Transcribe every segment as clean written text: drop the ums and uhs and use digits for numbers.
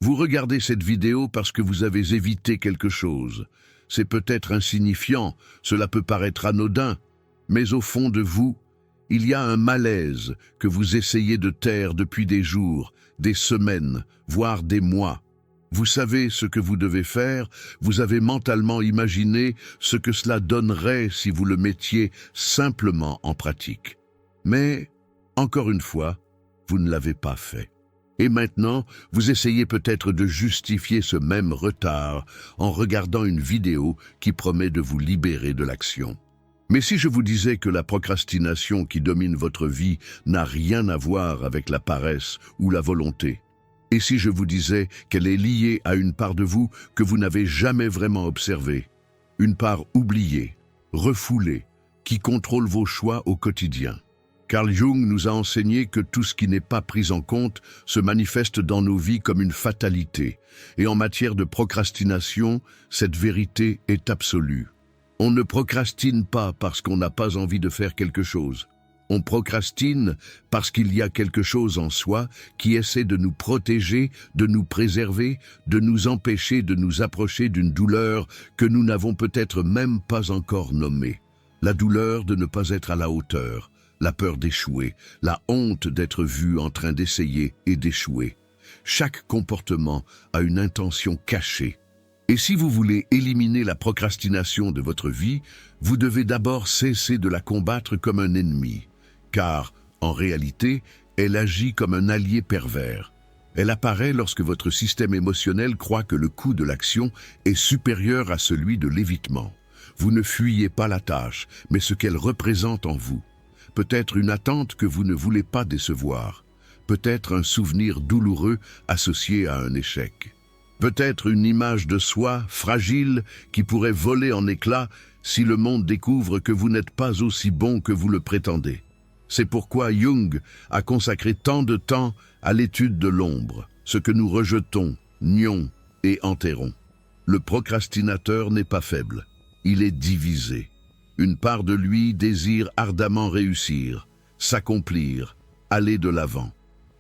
Vous regardez cette vidéo parce que vous avez évité quelque chose. C'est peut-être insignifiant, cela peut paraître anodin, mais au fond de vous, il y a un malaise que vous essayez de taire depuis des jours, des semaines, voire des mois. Vous savez ce que vous devez faire, vous avez mentalement imaginé ce que cela donnerait si vous le mettiez simplement en pratique. Mais, encore une fois, vous ne l'avez pas fait. Et maintenant, vous essayez peut-être de justifier ce même retard en regardant une vidéo qui promet de vous libérer de l'action. Mais si je vous disais que la procrastination qui domine votre vie n'a rien à voir avec la paresse ou la volonté? Et si je vous disais qu'elle est liée à une part de vous que vous n'avez jamais vraiment observée, une part oubliée, refoulée, qui contrôle vos choix au quotidien? Carl Jung nous a enseigné que tout ce qui n'est pas pris en compte se manifeste dans nos vies comme une fatalité. Et en matière de procrastination, cette vérité est absolue. On ne procrastine pas parce qu'on n'a pas envie de faire quelque chose. On procrastine parce qu'il y a quelque chose en soi qui essaie de nous protéger, de nous préserver, de nous empêcher de nous approcher d'une douleur que nous n'avons peut-être même pas encore nommée. La douleur de ne pas être à la hauteur, la peur d'échouer, la honte d'être vu en train d'essayer et d'échouer. Chaque comportement a une intention cachée. Et si vous voulez éliminer la procrastination de votre vie, vous devez d'abord cesser de la combattre comme un ennemi. Car, en réalité, elle agit comme un allié pervers. Elle apparaît lorsque votre système émotionnel croit que le coût de l'action est supérieur à celui de l'évitement. Vous ne fuyez pas la tâche, mais ce qu'elle représente en vous. Peut-être une attente que vous ne voulez pas décevoir. Peut-être un souvenir douloureux associé à un échec. Peut-être une image de soi fragile qui pourrait voler en éclats si le monde découvre que vous n'êtes pas aussi bon que vous le prétendez. C'est pourquoi Jung a consacré tant de temps à l'étude de l'ombre, ce que nous rejetons, nions et enterrons. Le procrastinateur n'est pas faible, il est divisé. Une part de lui désire ardemment réussir, s'accomplir, aller de l'avant.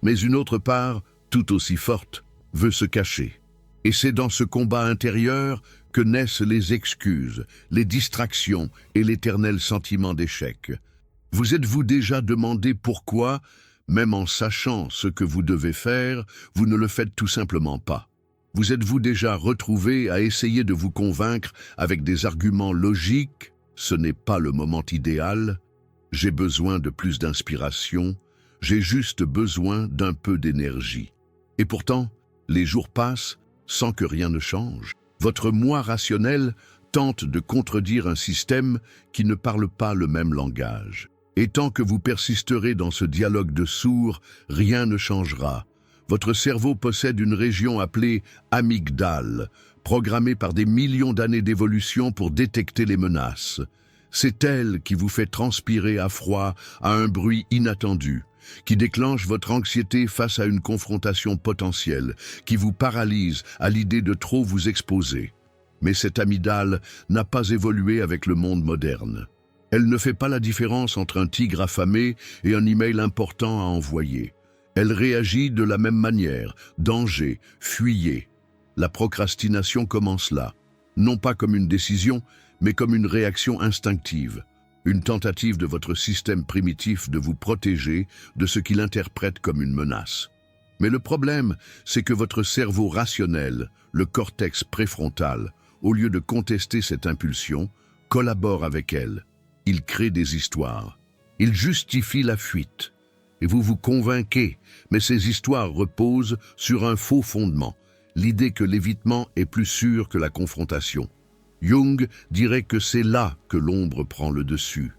Mais une autre part, tout aussi forte, veut se cacher. Et c'est dans ce combat intérieur que naissent les excuses, les distractions et l'éternel sentiment d'échec. Vous êtes-vous déjà demandé pourquoi, même en sachant ce que vous devez faire, vous ne le faites tout simplement pas? Vous êtes-vous déjà retrouvé à essayer de vous convaincre avec des arguments logiques? Ce n'est pas le moment idéal, j'ai besoin de plus d'inspiration, j'ai juste besoin d'un peu d'énergie. Et pourtant, les jours passent sans que rien ne change. Votre moi rationnel tente de contredire un système qui ne parle pas le même langage. Et tant que vous persisterez dans ce dialogue de sourds, rien ne changera. Votre cerveau possède une région appelée amygdale, programmée par des millions d'années d'évolution pour détecter les menaces. C'est elle qui vous fait transpirer à froid à un bruit inattendu, qui déclenche votre anxiété face à une confrontation potentielle, qui vous paralyse à l'idée de trop vous exposer. Mais cette amygdale n'a pas évolué avec le monde moderne. Elle ne fait pas la différence entre un tigre affamé et un email important à envoyer. Elle réagit de la même manière, danger, fuyez. La procrastination commence là, non pas comme une décision, mais comme une réaction instinctive, une tentative de votre système primitif de vous protéger de ce qu'il interprète comme une menace. Mais le problème, c'est que votre cerveau rationnel, le cortex préfrontal, au lieu de contester cette impulsion, collabore avec elle. Il crée des histoires. Il justifie la fuite. Et vous vous convainquez, mais ces histoires reposent sur un faux fondement, l'idée que l'évitement est plus sûr que la confrontation. Jung dirait que c'est là que l'ombre prend le dessus.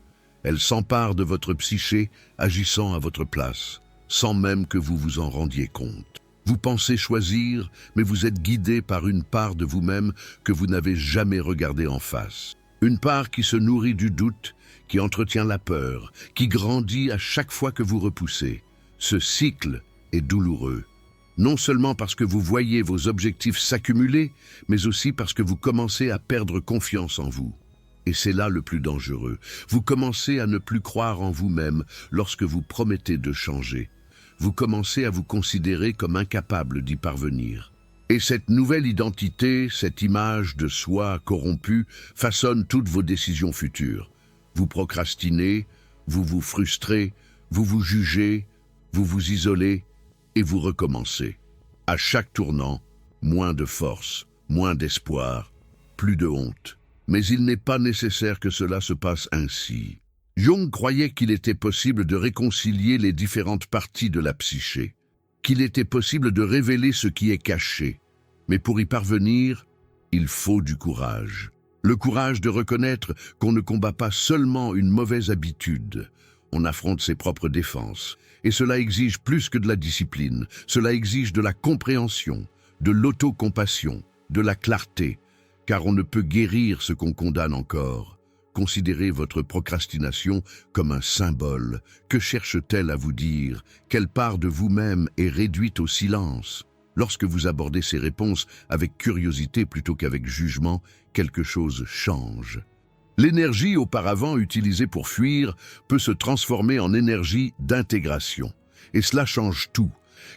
Elle s'empare de votre psyché, agissant à votre place, sans même que vous vous en rendiez compte. Vous pensez choisir, mais vous êtes guidé par une part de vous-même que vous n'avez jamais regardée en face. Une part qui se nourrit du doute, qui entretient la peur, qui grandit à chaque fois que vous repoussez. Ce cycle est douloureux. Non seulement parce que vous voyez vos objectifs s'accumuler, mais aussi parce que vous commencez à perdre confiance en vous. Et c'est là le plus dangereux. Vous commencez à ne plus croire en vous-même lorsque vous promettez de changer. Vous commencez à vous considérer comme incapable d'y parvenir. Et cette nouvelle identité, cette image de soi corrompue, façonne toutes vos décisions futures. Vous procrastinez, vous vous frustrez, vous vous jugez, vous vous isolez et vous recommencez. À chaque tournant, moins de force, moins d'espoir, plus de honte. Mais il n'est pas nécessaire que cela se passe ainsi. Jung croyait qu'il était possible de réconcilier les différentes parties de la psyché, qu'il était possible de révéler ce qui est caché. Mais pour y parvenir, il faut du courage. Le courage de reconnaître qu'on ne combat pas seulement une mauvaise habitude, on affronte ses propres défenses. Et cela exige plus que de la discipline, cela exige de la compréhension, de l'autocompassion, de la clarté, car on ne peut guérir ce qu'on condamne encore. Considérez votre procrastination comme un symbole. Que cherche-t-elle à vous dire? Quelle part de vous-même est réduite au silence? Lorsque vous abordez ces réponses avec curiosité plutôt qu'avec jugement, quelque chose change. L'énergie auparavant utilisée pour fuir peut se transformer en énergie d'intégration. Et cela change tout,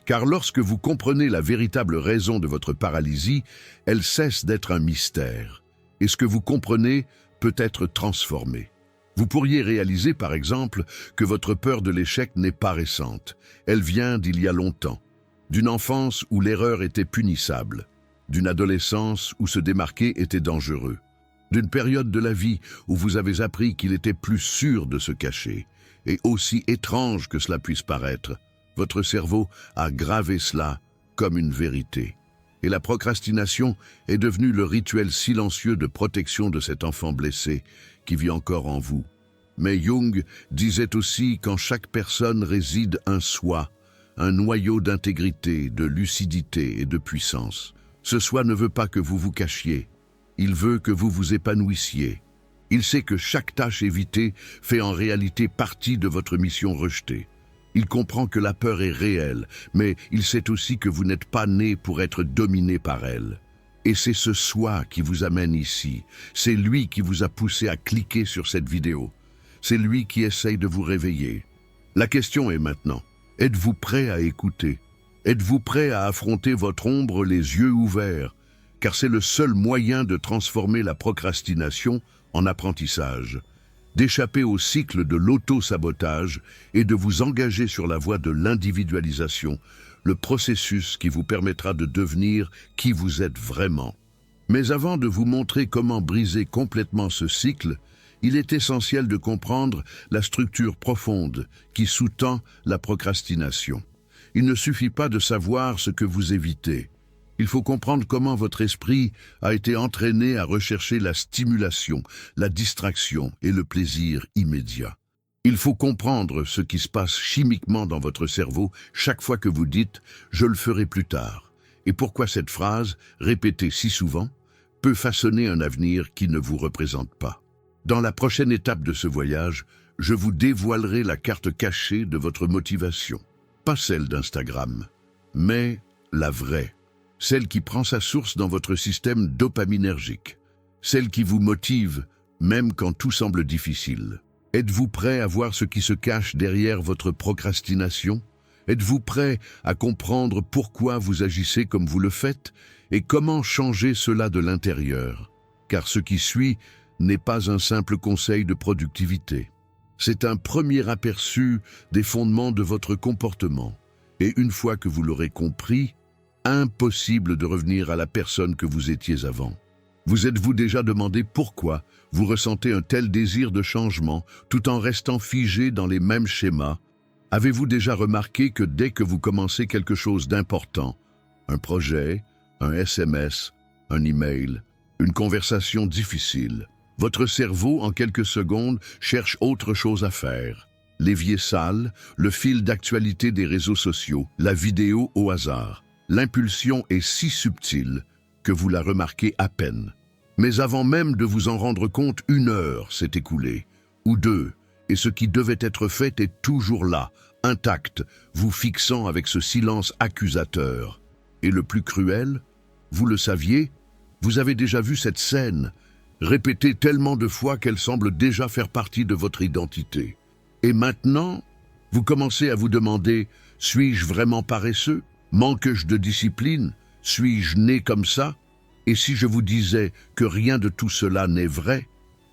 car lorsque vous comprenez la véritable raison de votre paralysie, elle cesse d'être un mystère. Et ce que vous comprenez peut être transformé. Vous pourriez réaliser, par exemple, que votre peur de l'échec n'est pas récente. Elle vient d'il y a longtemps. D'une enfance où l'erreur était punissable, d'une adolescence où se démarquer était dangereux, d'une période de la vie où vous avez appris qu'il était plus sûr de se cacher, et aussi étrange que cela puisse paraître, votre cerveau a gravé cela comme une vérité. Et la procrastination est devenue le rituel silencieux de protection de cet enfant blessé qui vit encore en vous. Mais Jung disait aussi qu'en chaque personne réside un soi, un noyau d'intégrité, de lucidité et de puissance. Ce soi ne veut pas que vous vous cachiez. Il veut que vous vous épanouissiez. Il sait que chaque tâche évitée fait en réalité partie de votre mission rejetée. Il comprend que la peur est réelle, mais il sait aussi que vous n'êtes pas né pour être dominé par elle. Et c'est ce soi qui vous amène ici. C'est lui qui vous a poussé à cliquer sur cette vidéo. C'est lui qui essaye de vous réveiller. La question est maintenant, êtes-vous prêt à écouter? Êtes-vous prêt à affronter votre ombre les yeux ouverts? Car c'est le seul moyen de transformer la procrastination en apprentissage, d'échapper au cycle de l'auto-sabotage et de vous engager sur la voie de l'individualisation, le processus qui vous permettra de devenir qui vous êtes vraiment. Mais avant de vous montrer comment briser complètement ce cycle, il est essentiel de comprendre la structure profonde qui sous-tend la procrastination. Il ne suffit pas de savoir ce que vous évitez. Il faut comprendre comment votre esprit a été entraîné à rechercher la stimulation, la distraction et le plaisir immédiat. Il faut comprendre ce qui se passe chimiquement dans votre cerveau chaque fois que vous dites « je le ferai plus tard » et pourquoi cette phrase, répétée si souvent, peut façonner un avenir qui ne vous représente pas. Dans la prochaine étape de ce voyage, je vous dévoilerai la carte cachée de votre motivation. Pas celle d'Instagram, mais la vraie. Celle qui prend sa source dans votre système dopaminergique. Celle qui vous motive, même quand tout semble difficile. Êtes-vous prêt à voir ce qui se cache derrière votre procrastination? Êtes-vous prêt à comprendre pourquoi vous agissez comme vous le faites et comment changer cela de l'intérieur? Car ce qui suit n'est pas un simple conseil de productivité. C'est un premier aperçu des fondements de votre comportement. Et une fois que vous l'aurez compris, impossible de revenir à la personne que vous étiez avant. Vous êtes-vous déjà demandé pourquoi vous ressentez un tel désir de changement tout en restant figé dans les mêmes schémas? Avez-vous déjà remarqué que dès que vous commencez quelque chose d'important, un projet, un SMS, un email, une conversation difficile, votre cerveau, en quelques secondes, cherche autre chose à faire? L'évier sale, le fil d'actualité des réseaux sociaux, la vidéo au hasard. L'impulsion est si subtile que vous la remarquez à peine. Mais avant même de vous en rendre compte, 1 heure s'est écoulée, ou 2, et ce qui devait être fait est toujours là, intact, vous fixant avec ce silence accusateur. Et le plus cruel, vous le saviez, vous avez déjà vu cette scène, répétée tellement de fois qu'elle semble déjà faire partie de votre identité. Et maintenant, vous commencez à vous demander, suis-je vraiment paresseux? Manque-je de discipline? Suis-je né comme ça? Et si je vous disais que rien de tout cela n'est vrai,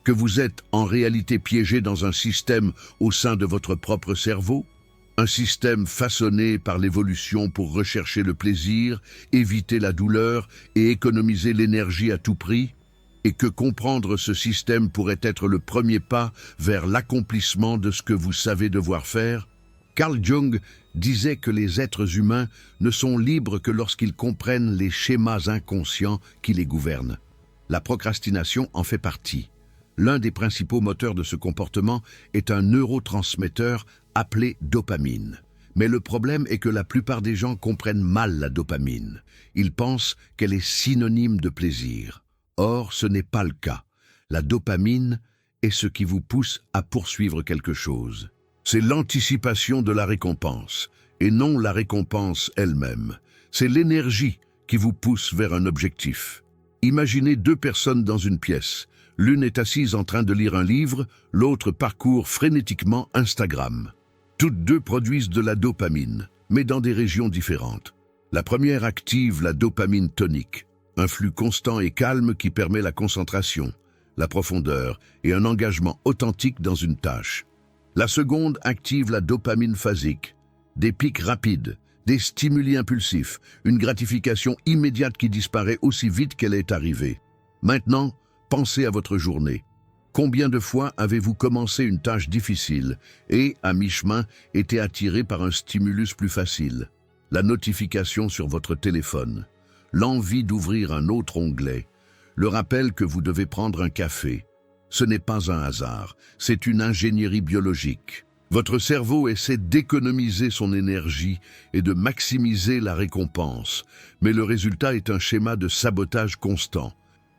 que vous êtes en réalité piégé dans un système au sein de votre propre cerveau? Un système façonné par l'évolution pour rechercher le plaisir, éviter la douleur et économiser l'énergie à tout prix? Et que comprendre ce système pourrait être le premier pas vers l'accomplissement de ce que vous savez devoir faire? Carl Jung disait que les êtres humains ne sont libres que lorsqu'ils comprennent les schémas inconscients qui les gouvernent. La procrastination en fait partie. L'un des principaux moteurs de ce comportement est un neurotransmetteur appelé dopamine. Mais le problème est que la plupart des gens comprennent mal la dopamine. Ils pensent qu'elle est synonyme de plaisir. Or, ce n'est pas le cas. La dopamine est ce qui vous pousse à poursuivre quelque chose. C'est l'anticipation de la récompense, et non la récompense elle-même. C'est l'énergie qui vous pousse vers un objectif. Imaginez deux personnes dans une pièce. L'une est assise en train de lire un livre, l'autre parcourt frénétiquement Instagram. Toutes deux produisent de la dopamine, mais dans des régions différentes. La première active la dopamine tonique, un flux constant et calme qui permet la concentration, la profondeur et un engagement authentique dans une tâche. La seconde active la dopamine phasique, des pics rapides, des stimuli impulsifs, une gratification immédiate qui disparaît aussi vite qu'elle est arrivée. Maintenant, pensez à votre journée. Combien de fois avez-vous commencé une tâche difficile et, à mi-chemin, été attiré par un stimulus plus facile? La notification sur votre téléphone, l'envie d'ouvrir un autre onglet, le rappel que vous devez prendre un café. Ce n'est pas un hasard, c'est une ingénierie biologique. Votre cerveau essaie d'économiser son énergie et de maximiser la récompense, mais le résultat est un schéma de sabotage constant.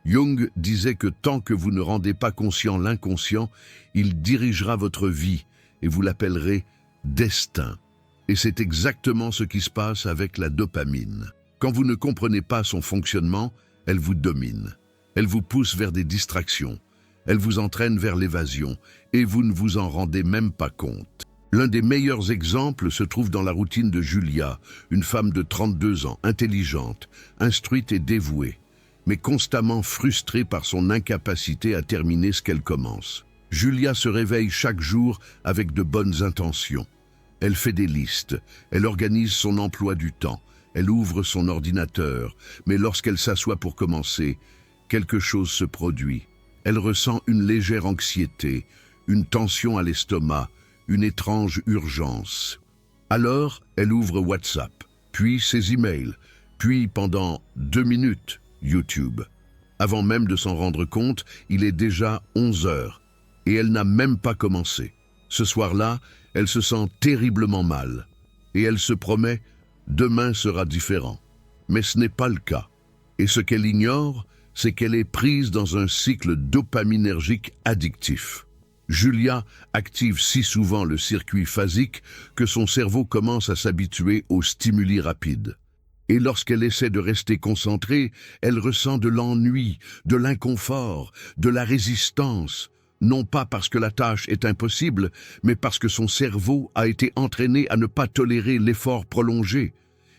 Jung disait que tant que vous ne rendez pas conscient l'inconscient, il dirigera votre vie et vous l'appellerez destin. Et c'est exactement ce qui se passe avec la dopamine. Quand vous ne comprenez pas son fonctionnement, elle vous domine. Elle vous pousse vers des distractions. Elle vous entraîne vers l'évasion et vous ne vous en rendez même pas compte. L'un des meilleurs exemples se trouve dans la routine de Julia, une femme de 32 ans, intelligente, instruite et dévouée, mais constamment frustrée par son incapacité à terminer ce qu'elle commence. Julia se réveille chaque jour avec de bonnes intentions. Elle fait des listes, elle organise son emploi du temps, elle ouvre son ordinateur, mais lorsqu'elle s'assoit pour commencer, quelque chose se produit. Elle ressent une légère anxiété, une tension à l'estomac, une étrange urgence. Alors, elle ouvre WhatsApp, puis ses emails, puis pendant 2 minutes, YouTube. Avant même de s'en rendre compte, il est déjà 11 heures, et elle n'a même pas commencé. Ce soir-là, elle se sent terriblement mal, et elle se promet « demain sera différent ». Mais ce n'est pas le cas. Et ce qu'elle ignore, c'est qu'elle est prise dans un cycle dopaminergique addictif. Julia active si souvent le circuit phasique que son cerveau commence à s'habituer aux stimuli rapides. Et lorsqu'elle essaie de rester concentrée, elle ressent de l'ennui, de l'inconfort, de la résistance, non pas parce que la tâche est impossible, mais parce que son cerveau a été entraîné à ne pas tolérer l'effort prolongé.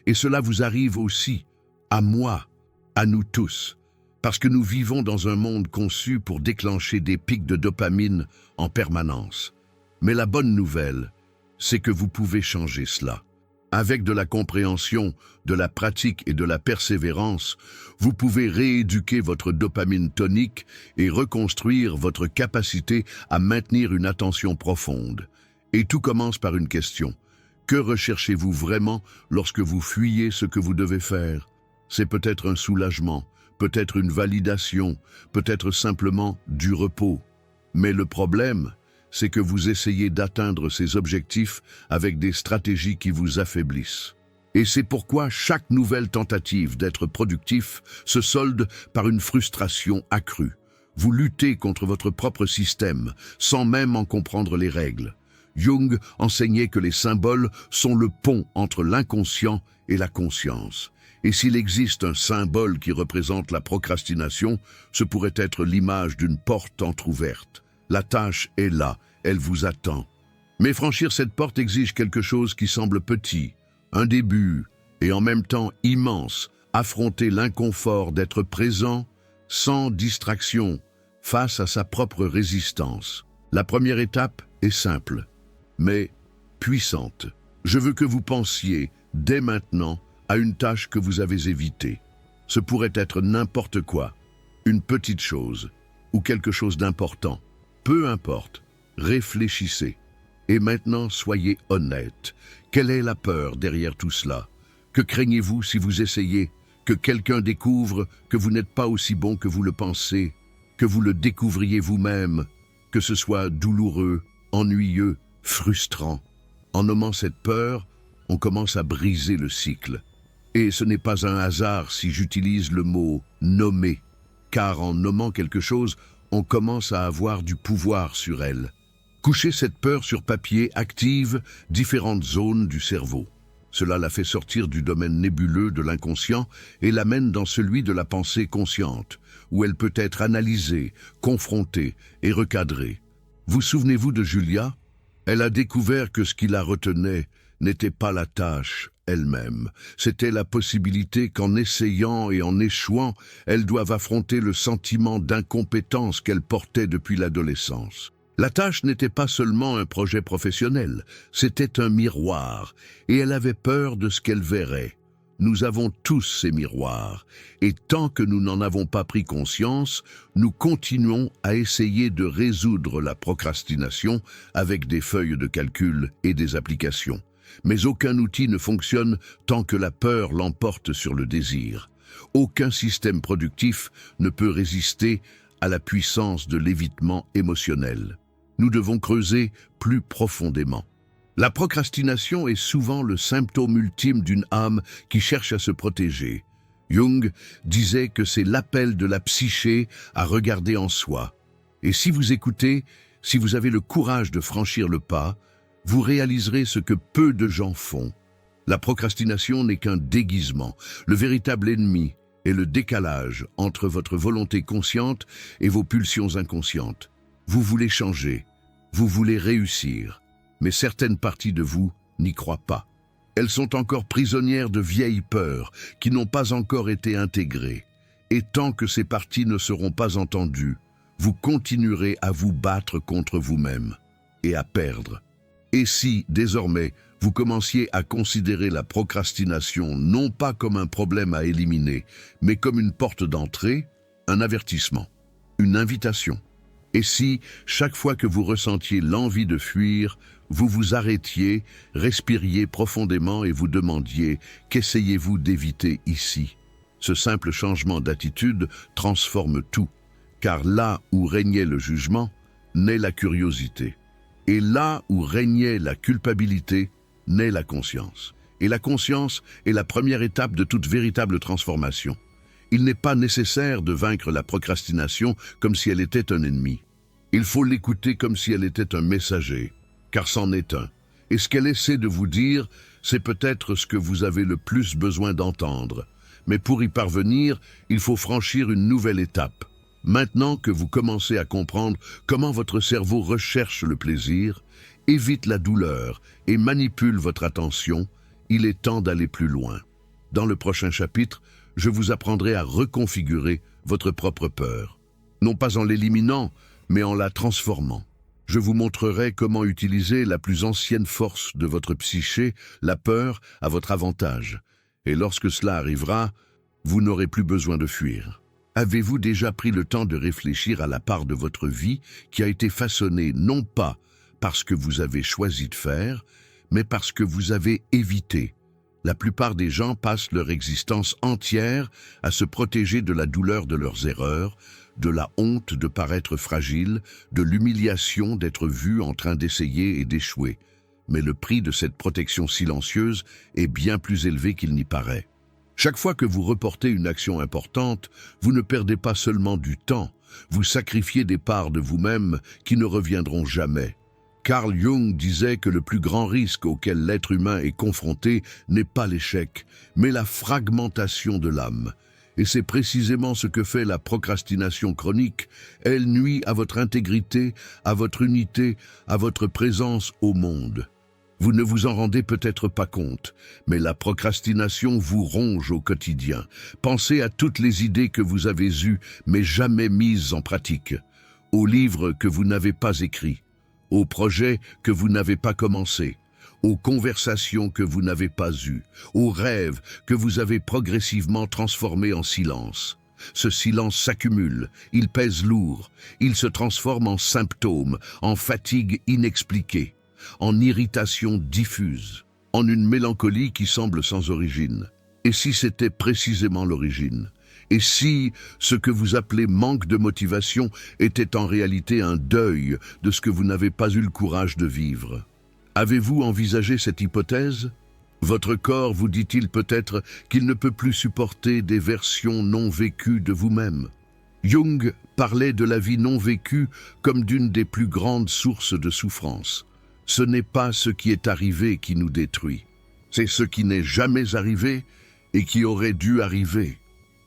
Et cela vous arrive aussi, à moi, à nous tous. Parce que nous vivons dans un monde conçu pour déclencher des pics de dopamine en permanence. Mais la bonne nouvelle, c'est que vous pouvez changer cela. Avec de la compréhension, de la pratique et de la persévérance, vous pouvez rééduquer votre dopamine tonique et reconstruire votre capacité à maintenir une attention profonde. Et tout commence par une question. Que recherchez-vous vraiment lorsque vous fuyez ce que vous devez faire? C'est peut-être un soulagement, peut-être une validation, peut-être simplement du repos. Mais le problème, c'est que vous essayez d'atteindre ces objectifs avec des stratégies qui vous affaiblissent. Et c'est pourquoi chaque nouvelle tentative d'être productif se solde par une frustration accrue. Vous luttez contre votre propre système, sans même en comprendre les règles. Jung enseignait que les symboles sont le pont entre l'inconscient et la conscience. Et s'il existe un symbole qui représente la procrastination, ce pourrait être l'image d'une porte entr'ouverte. La tâche est là, elle vous attend. Mais franchir cette porte exige quelque chose qui semble petit, un début, et en même temps immense, affronter l'inconfort d'être présent sans distraction face à sa propre résistance. La première étape est simple, mais puissante. Je veux que vous pensiez, dès maintenant, à une tâche que vous avez évitée. Ce pourrait être n'importe quoi, une petite chose ou quelque chose d'important. Peu importe, réfléchissez. Et maintenant, soyez honnête. Quelle est la peur derrière tout cela? Que craignez-vous si vous essayez? Que quelqu'un découvre que vous n'êtes pas aussi bon que vous le pensez? Que vous le découvriez vous-même? Que ce soit douloureux, ennuyeux, frustrant? En nommant cette peur, on commence à briser le cycle. Et ce n'est pas un hasard si j'utilise le mot « nommer », car en nommant quelque chose, on commence à avoir du pouvoir sur elle. Coucher cette peur sur papier active différentes zones du cerveau. Cela la fait sortir du domaine nébuleux de l'inconscient et l'amène dans celui de la pensée consciente, où elle peut être analysée, confrontée et recadrée. Vous souvenez-vous de Julia? Elle a découvert que ce qui la retenait n'était pas la tâche elle-même. C'était la possibilité qu'en essayant et en échouant, elles doivent affronter le sentiment d'incompétence qu'elle portait depuis l'adolescence. La tâche n'était pas seulement un projet professionnel, c'était un miroir, et elle avait peur de ce qu'elle verrait. Nous avons tous ces miroirs, et tant que nous n'en avons pas pris conscience, nous continuons à essayer de résoudre la procrastination avec des feuilles de calcul et des applications. Mais aucun outil ne fonctionne tant que la peur l'emporte sur le désir. Aucun système productif ne peut résister à la puissance de l'évitement émotionnel. Nous devons creuser plus profondément. La procrastination est souvent le symptôme ultime d'une âme qui cherche à se protéger. Jung disait que c'est l'appel de la psyché à regarder en soi. Et si vous écoutez, si vous avez le courage de franchir le pas, vous réaliserez ce que peu de gens font. La procrastination n'est qu'un déguisement. Le véritable ennemi est le décalage entre votre volonté consciente et vos pulsions inconscientes. Vous voulez changer, vous voulez réussir, mais certaines parties de vous n'y croient pas. Elles sont encore prisonnières de vieilles peurs qui n'ont pas encore été intégrées. Et tant que ces parties ne seront pas entendues, vous continuerez à vous battre contre vous-même et à perdre. Et si, désormais, vous commenciez à considérer la procrastination non pas comme un problème à éliminer, mais comme une porte d'entrée, un avertissement, une invitation. Et si, chaque fois que vous ressentiez l'envie de fuir, vous vous arrêtiez, respiriez profondément et vous demandiez « Qu'essayez-vous d'éviter ici ?» Ce simple changement d'attitude transforme tout, car là où régnait le jugement, naît la curiosité. Et là où régnait la culpabilité, naît la conscience. Et la conscience est la première étape de toute véritable transformation. Il n'est pas nécessaire de vaincre la procrastination comme si elle était un ennemi. Il faut l'écouter comme si elle était un messager, car c'en est un. Et ce qu'elle essaie de vous dire, c'est peut-être ce que vous avez le plus besoin d'entendre. Mais pour y parvenir, il faut franchir une nouvelle étape. Maintenant que vous commencez à comprendre comment votre cerveau recherche le plaisir, évite la douleur et manipule votre attention, il est temps d'aller plus loin. Dans le prochain chapitre, je vous apprendrai à reconfigurer votre propre peur. Non pas en l'éliminant, mais en la transformant. Je vous montrerai comment utiliser la plus ancienne force de votre psyché, la peur, à votre avantage. Et lorsque cela arrivera, vous n'aurez plus besoin de fuir. Avez-vous déjà pris le temps de réfléchir à la part de votre vie qui a été façonnée non pas parce que vous avez choisi de faire, mais parce que vous avez évité? La plupart des gens passent leur existence entière à se protéger de la douleur de leurs erreurs, de la honte de paraître fragile, de l'humiliation d'être vu en train d'essayer et d'échouer. Mais le prix de cette protection silencieuse est bien plus élevé qu'il n'y paraît. Chaque fois que vous reportez une action importante, vous ne perdez pas seulement du temps, vous sacrifiez des parts de vous-même qui ne reviendront jamais. Carl Jung disait que le plus grand risque auquel l'être humain est confronté n'est pas l'échec, mais la fragmentation de l'âme. Et c'est précisément ce que fait la procrastination chronique. Elle nuit à votre intégrité, à votre unité, à votre présence au monde. Vous ne vous en rendez peut-être pas compte, mais la procrastination vous ronge au quotidien. Pensez à toutes les idées que vous avez eues, mais jamais mises en pratique, aux livres que vous n'avez pas écrits, aux projets que vous n'avez pas commencés, aux conversations que vous n'avez pas eues, aux rêves que vous avez progressivement transformés en silence. Ce silence s'accumule, il pèse lourd, il se transforme en symptômes, en fatigue inexpliquée, en irritation diffuse, en une mélancolie qui semble sans origine. Et si c'était précisément l'origine? Et si ce que vous appelez manque de motivation était en réalité un deuil de ce que vous n'avez pas eu le courage de vivre? Avez-vous envisagé cette hypothèse? Votre corps vous dit-il peut-être qu'il ne peut plus supporter des versions non vécues de vous-même? Jung parlait de la vie non vécue comme d'une des plus grandes sources de souffrance. Ce n'est pas ce qui est arrivé qui nous détruit, c'est ce qui n'est jamais arrivé et qui aurait dû arriver.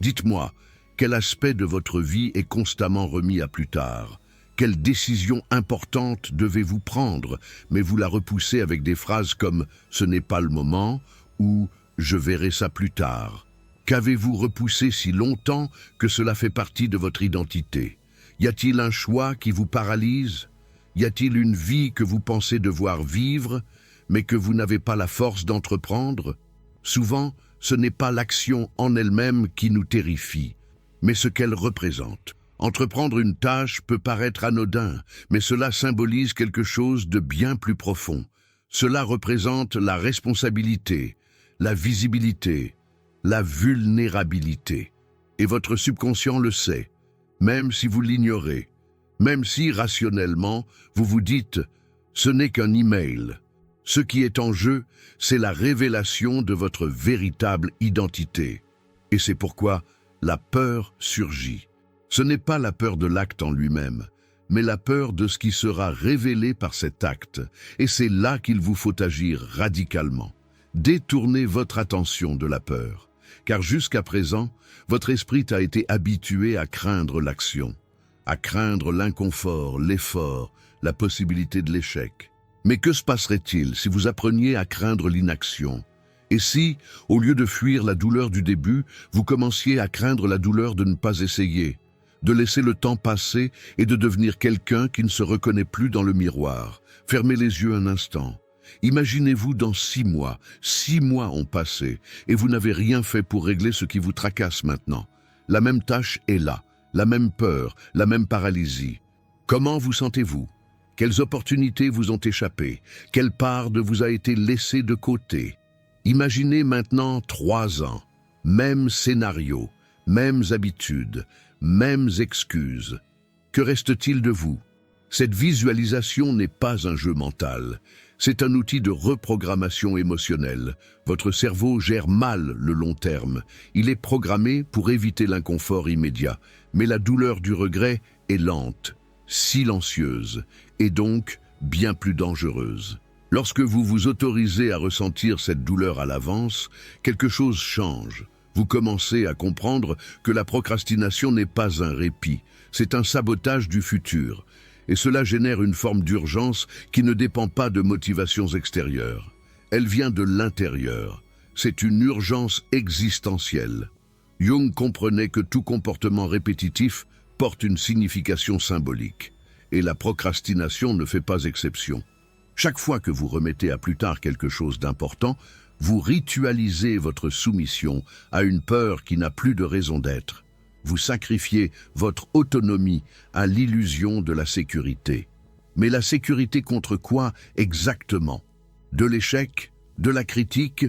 Dites-moi, quel aspect de votre vie est constamment remis à plus tard? Quelle décision importante devez-vous prendre, mais vous la repoussez avec des phrases comme « ce n'est pas le moment » ou « je verrai ça plus tard ». Qu'avez-vous repoussé si longtemps que cela fait partie de votre identité? Y a-t-il un choix qui vous paralyse? Y a-t-il une vie que vous pensez devoir vivre, mais que vous n'avez pas la force d'entreprendre? Souvent, ce n'est pas l'action en elle-même qui nous terrifie, mais ce qu'elle représente. Entreprendre une tâche peut paraître anodin, mais cela symbolise quelque chose de bien plus profond. Cela représente la responsabilité, la visibilité, la vulnérabilité. Et votre subconscient le sait, même si vous l'ignorez. Même si, rationnellement, vous vous dites « ce n'est qu'un email ». Ce qui est en jeu, c'est la révélation de votre véritable identité. Et c'est pourquoi la peur surgit. Ce n'est pas la peur de l'acte en lui-même, mais la peur de ce qui sera révélé par cet acte. Et c'est là qu'il vous faut agir radicalement. Détournez votre attention de la peur, car jusqu'à présent, votre esprit a été habitué à craindre l'action, à craindre l'inconfort, l'effort, la possibilité de l'échec. Mais que se passerait-il si vous appreniez à craindre l'inaction? Et si, au lieu de fuir la douleur du début, vous commenciez à craindre la douleur de ne pas essayer, de laisser le temps passer et de devenir quelqu'un qui ne se reconnaît plus dans le miroir? Fermez les yeux un instant. Imaginez-vous dans 6 mois. 6 mois ont passé et vous n'avez rien fait pour régler ce qui vous tracasse maintenant. La même tâche est là, la même peur, la même paralysie. Comment vous sentez-vous? Quelles opportunités vous ont échappé? Quelle part de vous a été laissée de côté? Imaginez maintenant 3 ans. Même scénario, mêmes habitudes, mêmes excuses. Que reste-t-il de vous? Cette visualisation n'est pas un jeu mental. C'est un outil de reprogrammation émotionnelle. Votre cerveau gère mal le long terme. Il est programmé pour éviter l'inconfort immédiat. Mais la douleur du regret est lente, silencieuse, et donc bien plus dangereuse. Lorsque vous vous autorisez à ressentir cette douleur à l'avance, quelque chose change. Vous commencez à comprendre que la procrastination n'est pas un répit, c'est un sabotage du futur. Et cela génère une forme d'urgence qui ne dépend pas de motivations extérieures. Elle vient de l'intérieur. C'est une urgence existentielle. Jung comprenait que tout comportement répétitif porte une signification symbolique. Et la procrastination ne fait pas exception. Chaque fois que vous remettez à plus tard quelque chose d'important, vous ritualisez votre soumission à une peur qui n'a plus de raison d'être. Vous sacrifiez votre autonomie à l'illusion de la sécurité. Mais la sécurité contre quoi exactement? De l'échec? De la critique?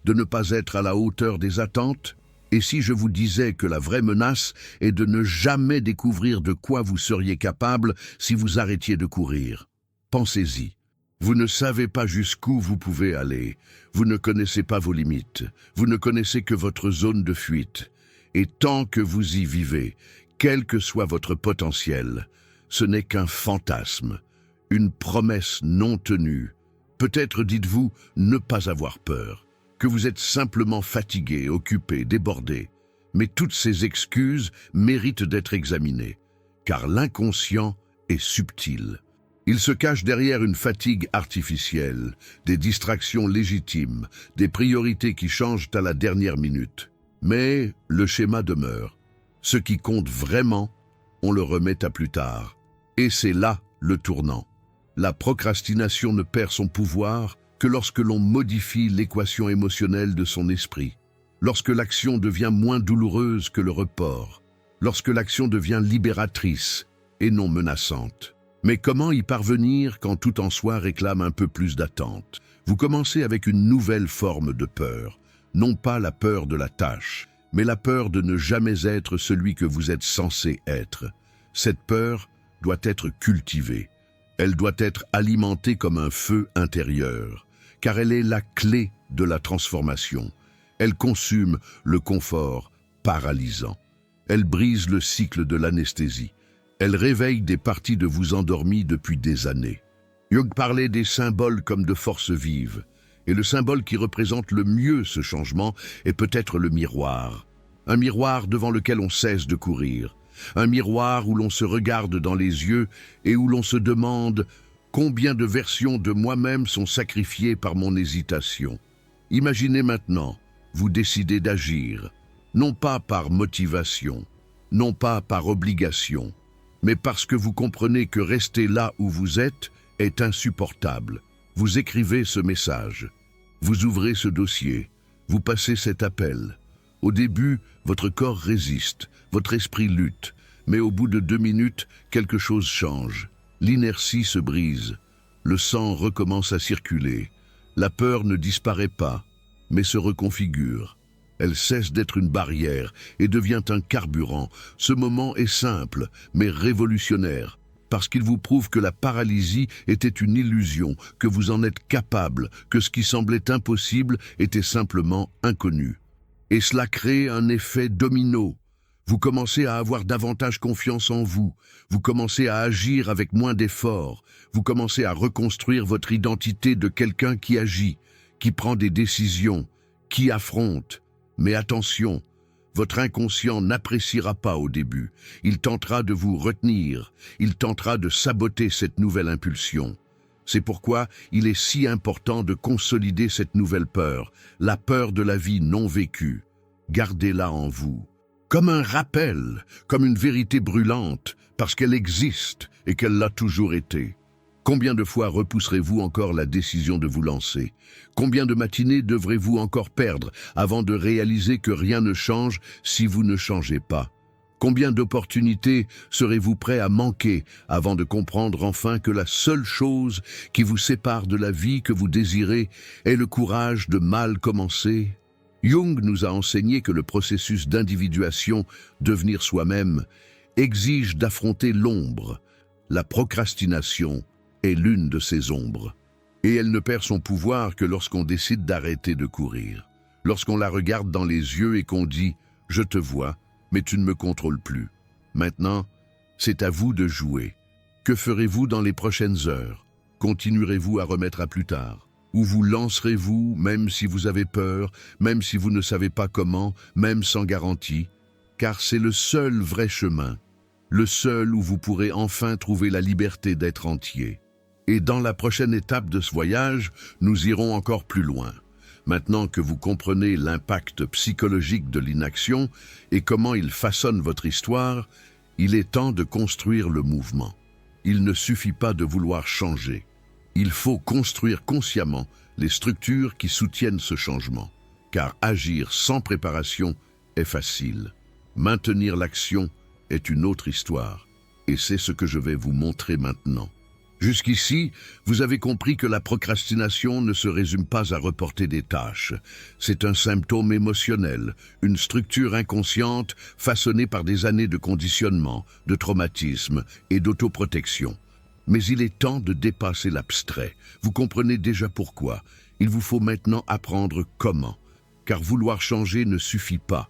De ne pas être à la hauteur des attentes? Et si je vous disais que la vraie menace est de ne jamais découvrir de quoi vous seriez capable si vous arrêtiez de courir? Pensez-y. Vous ne savez pas jusqu'où vous pouvez aller. Vous ne connaissez pas vos limites. Vous ne connaissez que votre zone de fuite. Et tant que vous y vivez, quel que soit votre potentiel, ce n'est qu'un fantasme, une promesse non tenue. Peut-être dites-vous ne pas avoir peur, que vous êtes simplement fatigué, occupé, débordé. Mais toutes ces excuses méritent d'être examinées, car l'inconscient est subtil. Il se cache derrière une fatigue artificielle, des distractions légitimes, des priorités qui changent à la dernière minute. Mais le schéma demeure. Ce qui compte vraiment, on le remet à plus tard. Et c'est là le tournant. La procrastination ne perd son pouvoir que lorsque l'on modifie l'équation émotionnelle de son esprit, lorsque l'action devient moins douloureuse que le report, lorsque l'action devient libératrice et non menaçante. Mais comment y parvenir quand tout en soi réclame un peu plus d'attente? Vous commencez avec une nouvelle forme de peur, non pas la peur de la tâche, mais la peur de ne jamais être celui que vous êtes censé être. Cette peur doit être cultivée. Elle doit être alimentée comme un feu intérieur, car elle est la clé de la transformation. Elle consume le confort paralysant. Elle brise le cycle de l'anesthésie. Elle réveille des parties de vous endormies depuis des années. Jung parlait des symboles comme de forces vives, et le symbole qui représente le mieux ce changement est peut-être le miroir. Un miroir devant lequel on cesse de courir. Un miroir où l'on se regarde dans les yeux et où l'on se demande combien de versions de moi-même sont sacrifiées par mon hésitation. Imaginez maintenant, vous décidez d'agir, non pas par motivation, non pas par obligation, mais parce que vous comprenez que rester là où vous êtes est insupportable. Vous écrivez ce message, vous ouvrez ce dossier, vous passez cet appel. Au début, votre corps résiste, votre esprit lutte, mais au bout de 2 minutes, quelque chose change. L'inertie se brise, le sang recommence à circuler. La peur ne disparaît pas, mais se reconfigure. Elle cesse d'être une barrière et devient un carburant. Ce moment est simple, mais révolutionnaire, parce qu'il vous prouve que la paralysie était une illusion, que vous en êtes capable, que ce qui semblait impossible était simplement inconnu. Et cela crée un effet domino. Vous commencez à avoir davantage confiance en vous, vous commencez à agir avec moins d'efforts, vous commencez à reconstruire votre identité de quelqu'un qui agit, qui prend des décisions, qui affronte. Mais attention, votre inconscient n'appréciera pas au début. Il tentera de vous retenir, il tentera de saboter cette nouvelle impulsion. C'est pourquoi il est si important de consolider cette nouvelle peur, la peur de la vie non vécue. Gardez-la en vous, comme un rappel, comme une vérité brûlante, parce qu'elle existe et qu'elle l'a toujours été. Combien de fois repousserez-vous encore la décision de vous lancer? Combien de matinées devrez-vous encore perdre avant de réaliser que rien ne change si vous ne changez pas? Combien d'opportunités serez-vous prêt à manquer avant de comprendre enfin que la seule chose qui vous sépare de la vie que vous désirez est le courage de mal commencer? Jung nous a enseigné que le processus d'individuation, devenir soi-même, exige d'affronter l'ombre. La procrastination est l'une de ces ombres. Et elle ne perd son pouvoir que lorsqu'on décide d'arrêter de courir. Lorsqu'on la regarde dans les yeux et qu'on dit « Je te vois, mais tu ne me contrôles plus. Maintenant, c'est à vous de jouer. Que ferez-vous dans les prochaines heures? Continuerez-vous à remettre à plus tard? Ou vous lancerez-vous, même si vous avez peur, même si vous ne savez pas comment, même sans garantie? Car c'est le seul vrai chemin, le seul où vous pourrez enfin trouver la liberté d'être entier. Et dans la prochaine étape de ce voyage, nous irons encore plus loin. Maintenant que vous comprenez l'impact psychologique de l'inaction et comment il façonne votre histoire, il est temps de construire le mouvement. Il ne suffit pas de vouloir changer. Il faut construire consciemment les structures qui soutiennent ce changement. Car agir sans préparation est facile. Maintenir l'action est une autre histoire. Et c'est ce que je vais vous montrer maintenant. Jusqu'ici, vous avez compris que la procrastination ne se résume pas à reporter des tâches. C'est un symptôme émotionnel, une structure inconsciente façonnée par des années de conditionnement, de traumatisme et d'autoprotection. Mais il est temps de dépasser l'abstrait. Vous comprenez déjà pourquoi. Il vous faut maintenant apprendre comment. Car vouloir changer ne suffit pas.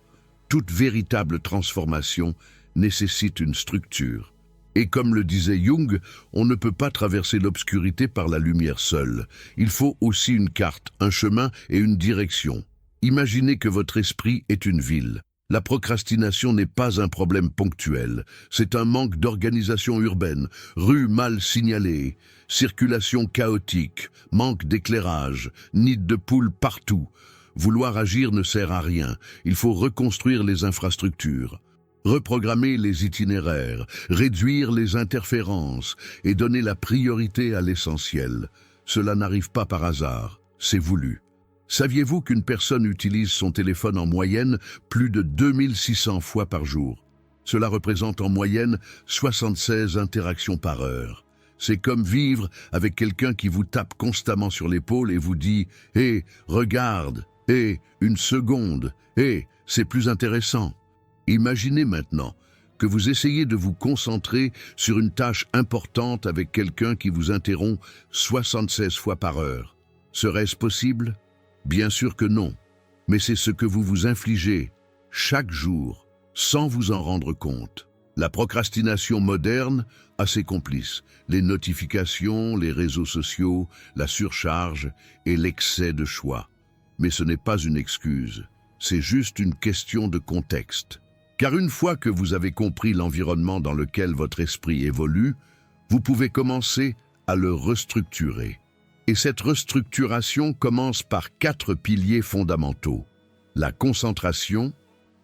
Toute véritable transformation nécessite une structure. Et comme le disait Jung, on ne peut pas traverser l'obscurité par la lumière seule. Il faut aussi une carte, un chemin et une direction. Imaginez que votre esprit est une ville. La procrastination n'est pas un problème ponctuel, c'est un manque d'organisation urbaine, rues mal signalées, circulation chaotique, manque d'éclairage, nids de poules partout. Vouloir agir ne sert à rien, il faut reconstruire les infrastructures, reprogrammer les itinéraires, réduire les interférences et donner la priorité à l'essentiel. Cela n'arrive pas par hasard, c'est voulu. Saviez-vous qu'une personne utilise son téléphone en moyenne plus de 2600 fois par jour? Cela représente en moyenne 76 interactions par heure. C'est comme vivre avec quelqu'un qui vous tape constamment sur l'épaule et vous dit « Hé, regarde !» « Hé, une seconde !»« Hé, c'est plus intéressant !» Imaginez maintenant que vous essayez de vous concentrer sur une tâche importante avec quelqu'un qui vous interrompt 76 fois par heure. Serait-ce possible? Bien sûr que non, mais c'est ce que vous vous infligez chaque jour sans vous en rendre compte. La procrastination moderne a ses complices, les notifications, les réseaux sociaux, la surcharge et l'excès de choix. Mais ce n'est pas une excuse, c'est juste une question de contexte. Car une fois que vous avez compris l'environnement dans lequel votre esprit évolue, vous pouvez commencer à le restructurer. Et cette restructuration commence par 4 piliers fondamentaux: la concentration,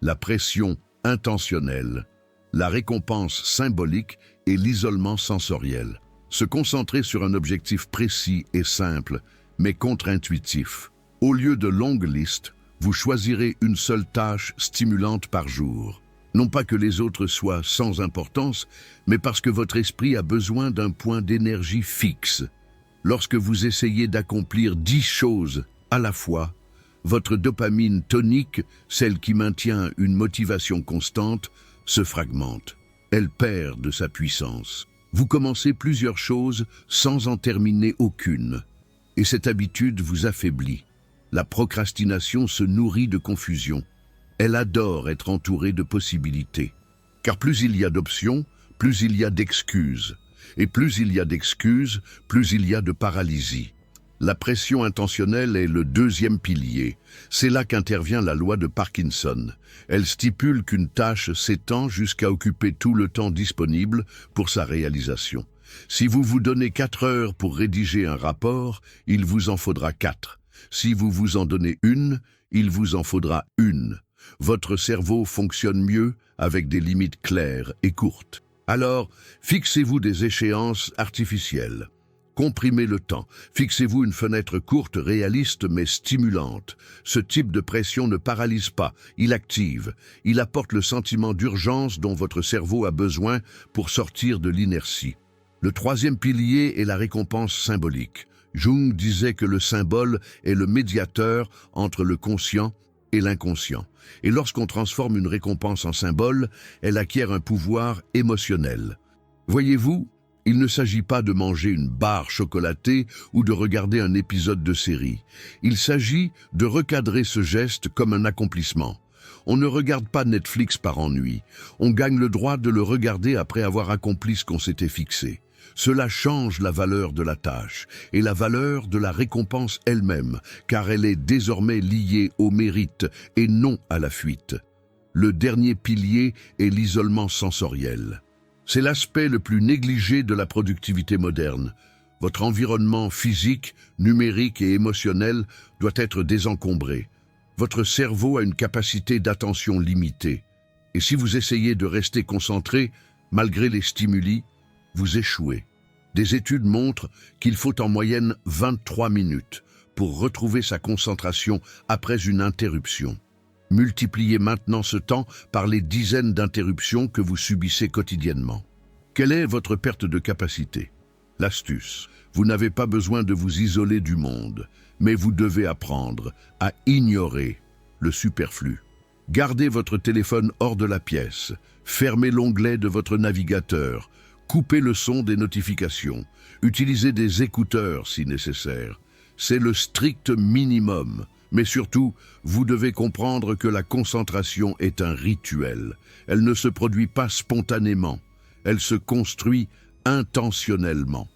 la pression intentionnelle, la récompense symbolique et l'isolement sensoriel. Se concentrer sur un objectif précis et simple, mais contre-intuitif. Au lieu de longues listes, vous choisirez une seule tâche stimulante par jour. Non pas que les autres soient sans importance, mais parce que votre esprit a besoin d'un point d'énergie fixe. Lorsque vous essayez d'accomplir 10 choses à la fois, votre dopamine tonique, celle qui maintient une motivation constante, se fragmente. Elle perd de sa puissance. Vous commencez plusieurs choses sans en terminer aucune. Et cette habitude vous affaiblit. La procrastination se nourrit de confusion. Elle adore être entourée de possibilités. Car plus il y a d'options, plus il y a d'excuses. Et plus il y a d'excuses, plus il y a de paralysie. La pression intentionnelle est le 2e pilier. C'est là qu'intervient la loi de Parkinson. Elle stipule qu'une tâche s'étend jusqu'à occuper tout le temps disponible pour sa réalisation. Si vous vous donnez 4 heures pour rédiger un rapport, il vous en faudra 4. Si vous vous en donnez une, il vous en faudra une. Votre cerveau fonctionne mieux avec des limites claires et courtes. Alors, fixez-vous des échéances artificielles. Comprimez le temps. Fixez-vous une fenêtre courte, réaliste mais stimulante. Ce type de pression ne paralyse pas, il active. Il apporte le sentiment d'urgence dont votre cerveau a besoin pour sortir de l'inertie. Le 3e pilier est la récompense symbolique. Jung disait que le symbole est le médiateur entre le conscient et l'inconscient. Et lorsqu'on transforme une récompense en symbole, elle acquiert un pouvoir émotionnel. Voyez-vous, il ne s'agit pas de manger une barre chocolatée ou de regarder un épisode de série. Il s'agit de recadrer ce geste comme un accomplissement. On ne regarde pas Netflix par ennui. On gagne le droit de le regarder après avoir accompli ce qu'on s'était fixé. Cela change la valeur de la tâche et la valeur de la récompense elle-même, car elle est désormais liée au mérite et non à la fuite. Le dernier pilier est l'isolement sensoriel. C'est l'aspect le plus négligé de la productivité moderne. Votre environnement physique, numérique et émotionnel doit être désencombré. Votre cerveau a une capacité d'attention limitée. Et si vous essayez de rester concentré, malgré les stimuli, vous échouez. Des études montrent qu'il faut en moyenne 23 minutes pour retrouver sa concentration après une interruption. Multipliez maintenant ce temps par les dizaines d'interruptions que vous subissez quotidiennement. Quelle est votre perte de capacité? L'astuce. Vous n'avez pas besoin de vous isoler du monde, mais vous devez apprendre à ignorer le superflu. Gardez votre téléphone hors de la pièce, fermez l'onglet de votre navigateur, coupez le son des notifications, utilisez des écouteurs si nécessaire. C'est le strict minimum. Mais surtout, vous devez comprendre que la concentration est un rituel. Elle ne se produit pas spontanément, elle se construit intentionnellement.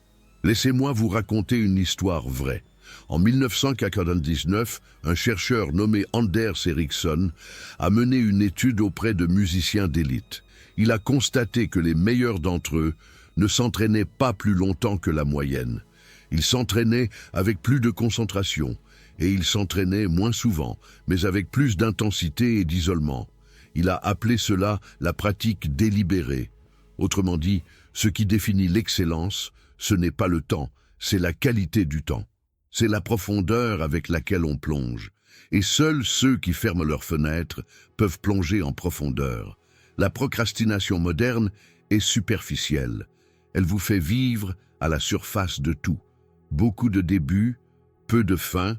Laissez-moi vous raconter une histoire vraie. En 1999, un chercheur nommé Anders Ericsson a mené une étude auprès de musiciens d'élite. Il a constaté que les meilleurs d'entre eux ne s'entraînaient pas plus longtemps que la moyenne. Ils s'entraînaient avec plus de concentration, et ils s'entraînaient moins souvent, mais avec plus d'intensité et d'isolement. Il a appelé cela la pratique délibérée. Autrement dit, ce qui définit l'excellence, ce n'est pas le temps, c'est la qualité du temps. C'est la profondeur avec laquelle on plonge. Et seuls ceux qui ferment leurs fenêtres peuvent plonger en profondeur. La procrastination moderne est superficielle. Elle vous fait vivre à la surface de tout. Beaucoup de débuts, peu de fins,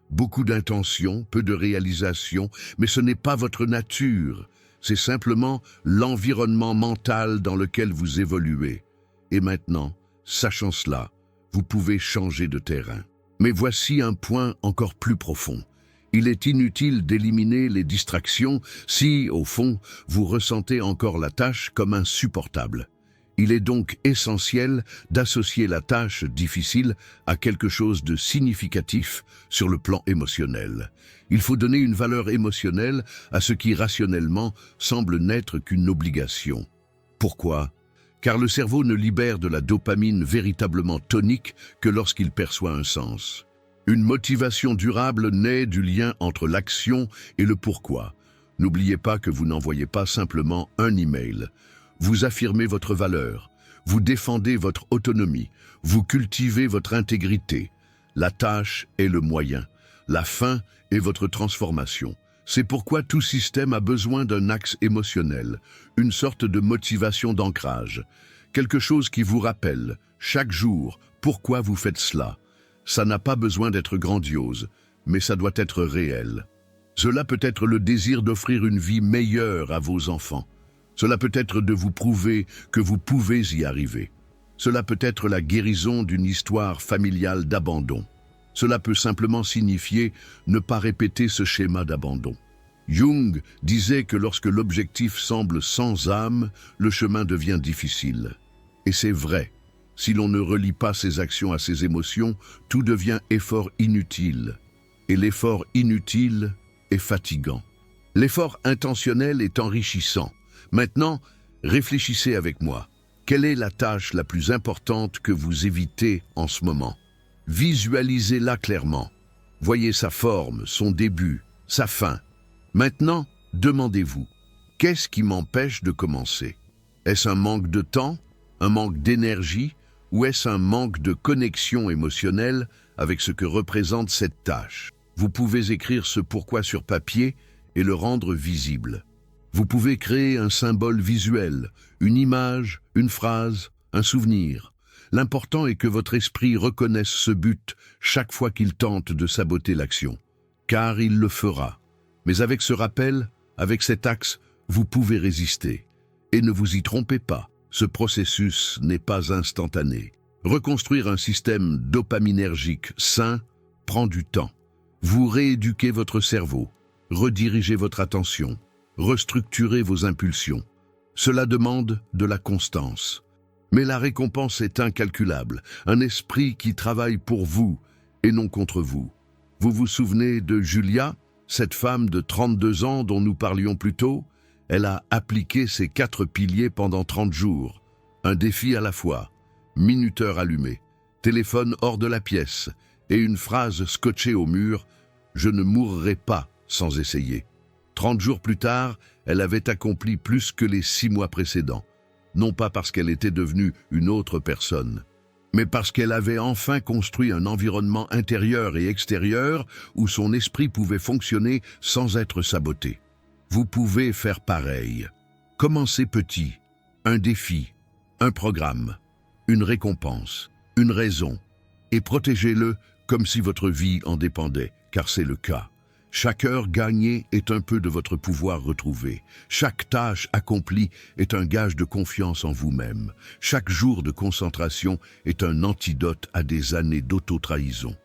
beaucoup d'intentions, peu de réalisations, mais ce n'est pas votre nature. C'est simplement l'environnement mental dans lequel vous évoluez. Et maintenant, sachant cela, vous pouvez changer de terrain. Mais voici un point encore plus profond. Il est inutile d'éliminer les distractions si, au fond, vous ressentez encore la tâche comme insupportable. Il est donc essentiel d'associer la tâche difficile à quelque chose de significatif sur le plan émotionnel. Il faut donner une valeur émotionnelle à ce qui rationnellement semble n'être qu'une obligation. Pourquoi ? Car le cerveau ne libère de la dopamine véritablement tonique que lorsqu'il perçoit un sens. Une motivation durable naît du lien entre l'action et le pourquoi. N'oubliez pas que vous n'envoyez pas simplement un email. Vous affirmez votre valeur, vous défendez votre autonomie, vous cultivez votre intégrité. La tâche est le moyen, la fin est votre transformation. C'est pourquoi tout système a besoin d'un axe émotionnel, une sorte de motivation d'ancrage, quelque chose qui vous rappelle, chaque jour, pourquoi vous faites cela. Ça n'a pas besoin d'être grandiose, mais ça doit être réel. Cela peut être le désir d'offrir une vie meilleure à vos enfants. Cela peut être de vous prouver que vous pouvez y arriver. Cela peut être la guérison d'une histoire familiale d'abandon. Cela peut simplement signifier ne pas répéter ce schéma d'abandon. Jung disait que lorsque l'objectif semble sans âme, le chemin devient difficile. Et c'est vrai. Si l'on ne relie pas ses actions à ses émotions, tout devient effort inutile. Et l'effort inutile est fatigant. L'effort intentionnel est enrichissant. Maintenant, réfléchissez avec moi. Quelle est la tâche la plus importante que vous évitez en ce moment? Visualisez-la clairement. Voyez sa forme, son début, sa fin. Maintenant, demandez-vous, qu'est-ce qui m'empêche de commencer? Est-ce un manque de temps, un manque d'énergie, ou est-ce un manque de connexion émotionnelle avec ce que représente cette tâche? Vous pouvez écrire ce pourquoi sur papier et le rendre visible. Vous pouvez créer un symbole visuel, une image, une phrase, un souvenir. L'important est que votre esprit reconnaisse ce but chaque fois qu'il tente de saboter l'action. Car il le fera. Mais avec ce rappel, avec cet axe, vous pouvez résister. Et ne vous y trompez pas, ce processus n'est pas instantané. Reconstruire un système dopaminergique sain prend du temps. Vous rééduquez votre cerveau, redirigez votre attention, restructurez vos impulsions. Cela demande de la constance. Mais la récompense est incalculable, un esprit qui travaille pour vous et non contre vous. Vous vous souvenez de Julia, cette femme de 32 ans dont nous parlions plus tôt? Elle a appliqué ces 4 piliers pendant 30 jours. Un défi à la fois, minuteur allumé, téléphone hors de la pièce et une phrase scotchée au mur « Je ne mourrai pas sans essayer ». 30 jours plus tard, elle avait accompli plus que les 6 mois précédents. Non pas parce qu'elle était devenue une autre personne, mais parce qu'elle avait enfin construit un environnement intérieur et extérieur où son esprit pouvait fonctionner sans être saboté. Vous pouvez faire pareil. Commencez petit, un défi, un programme, une récompense, une raison, et protégez-le comme si votre vie en dépendait, car c'est le cas. Chaque heure gagnée est un peu de votre pouvoir retrouvé. Chaque tâche accomplie est un gage de confiance en vous-même. Chaque jour de concentration est un antidote à des années d'auto-trahison.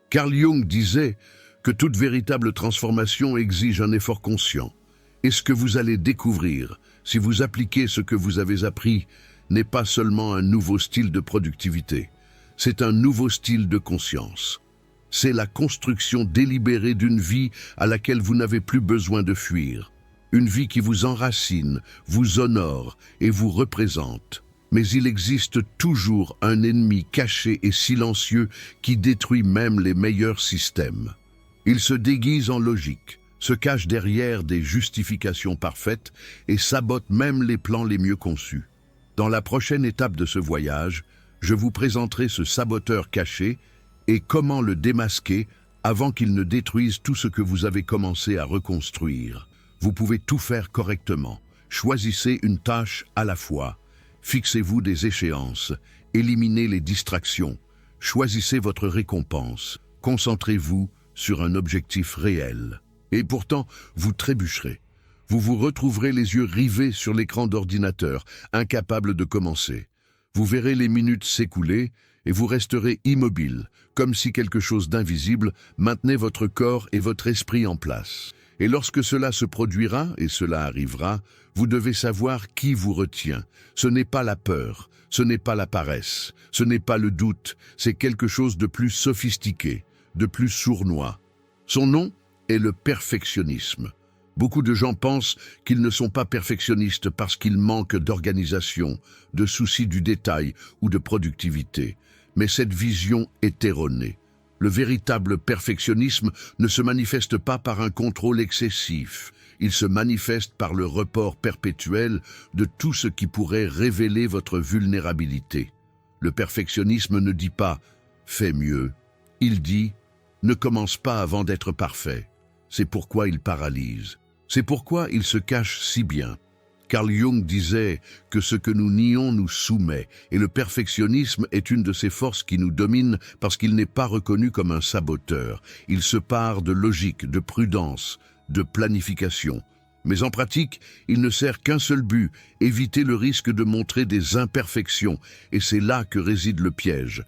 Carl Jung disait que toute véritable transformation exige un effort conscient. Et ce que vous allez découvrir, si vous appliquez ce que vous avez appris, n'est pas seulement un nouveau style de productivité, c'est un nouveau style de conscience. C'est la construction délibérée d'une vie à laquelle vous n'avez plus besoin de fuir. Une vie qui vous enracine, vous honore et vous représente. Mais il existe toujours un ennemi caché et silencieux qui détruit même les meilleurs systèmes. Il se déguise en logique, se cache derrière des justifications parfaites et sabote même les plans les mieux conçus. Dans la prochaine étape de ce voyage, je vous présenterai ce saboteur caché et comment le démasquer avant qu'il ne détruise tout ce que vous avez commencé à reconstruire. Vous pouvez tout faire correctement. Choisissez une tâche à la fois. Fixez-vous des échéances. Éliminez les distractions. Choisissez votre récompense. Concentrez-vous sur un objectif réel. Et pourtant, vous trébucherez. Vous vous retrouverez les yeux rivés sur l'écran d'ordinateur, incapable de commencer. Vous verrez les minutes s'écouler et vous resterez immobile, comme si quelque chose d'invisible maintenait votre corps et votre esprit en place. Et lorsque cela se produira, et cela arrivera, vous devez savoir qui vous retient. Ce n'est pas la peur, ce n'est pas la paresse, ce n'est pas le doute, c'est quelque chose de plus sophistiqué, de plus sournois. Son nom est le perfectionnisme. Beaucoup de gens pensent qu'ils ne sont pas perfectionnistes parce qu'ils manquent d'organisation, de soucis du détail ou de productivité. Mais cette vision est erronée. Le véritable perfectionnisme ne se manifeste pas par un contrôle excessif. Il se manifeste par le report perpétuel de tout ce qui pourrait révéler votre vulnérabilité. Le perfectionnisme ne dit pas « fais mieux ». Il dit « ne commence pas avant d'être parfait ». C'est pourquoi il paralyse. C'est pourquoi il se cache si bien. Carl Jung disait que ce que nous nions nous soumet, et le perfectionnisme est une de ces forces qui nous dominent parce qu'il n'est pas reconnu comme un saboteur. Il se pare de logique, de prudence, de planification. Mais en pratique, il ne sert qu'un seul but, éviter le risque de montrer des imperfections, et c'est là que réside le piège.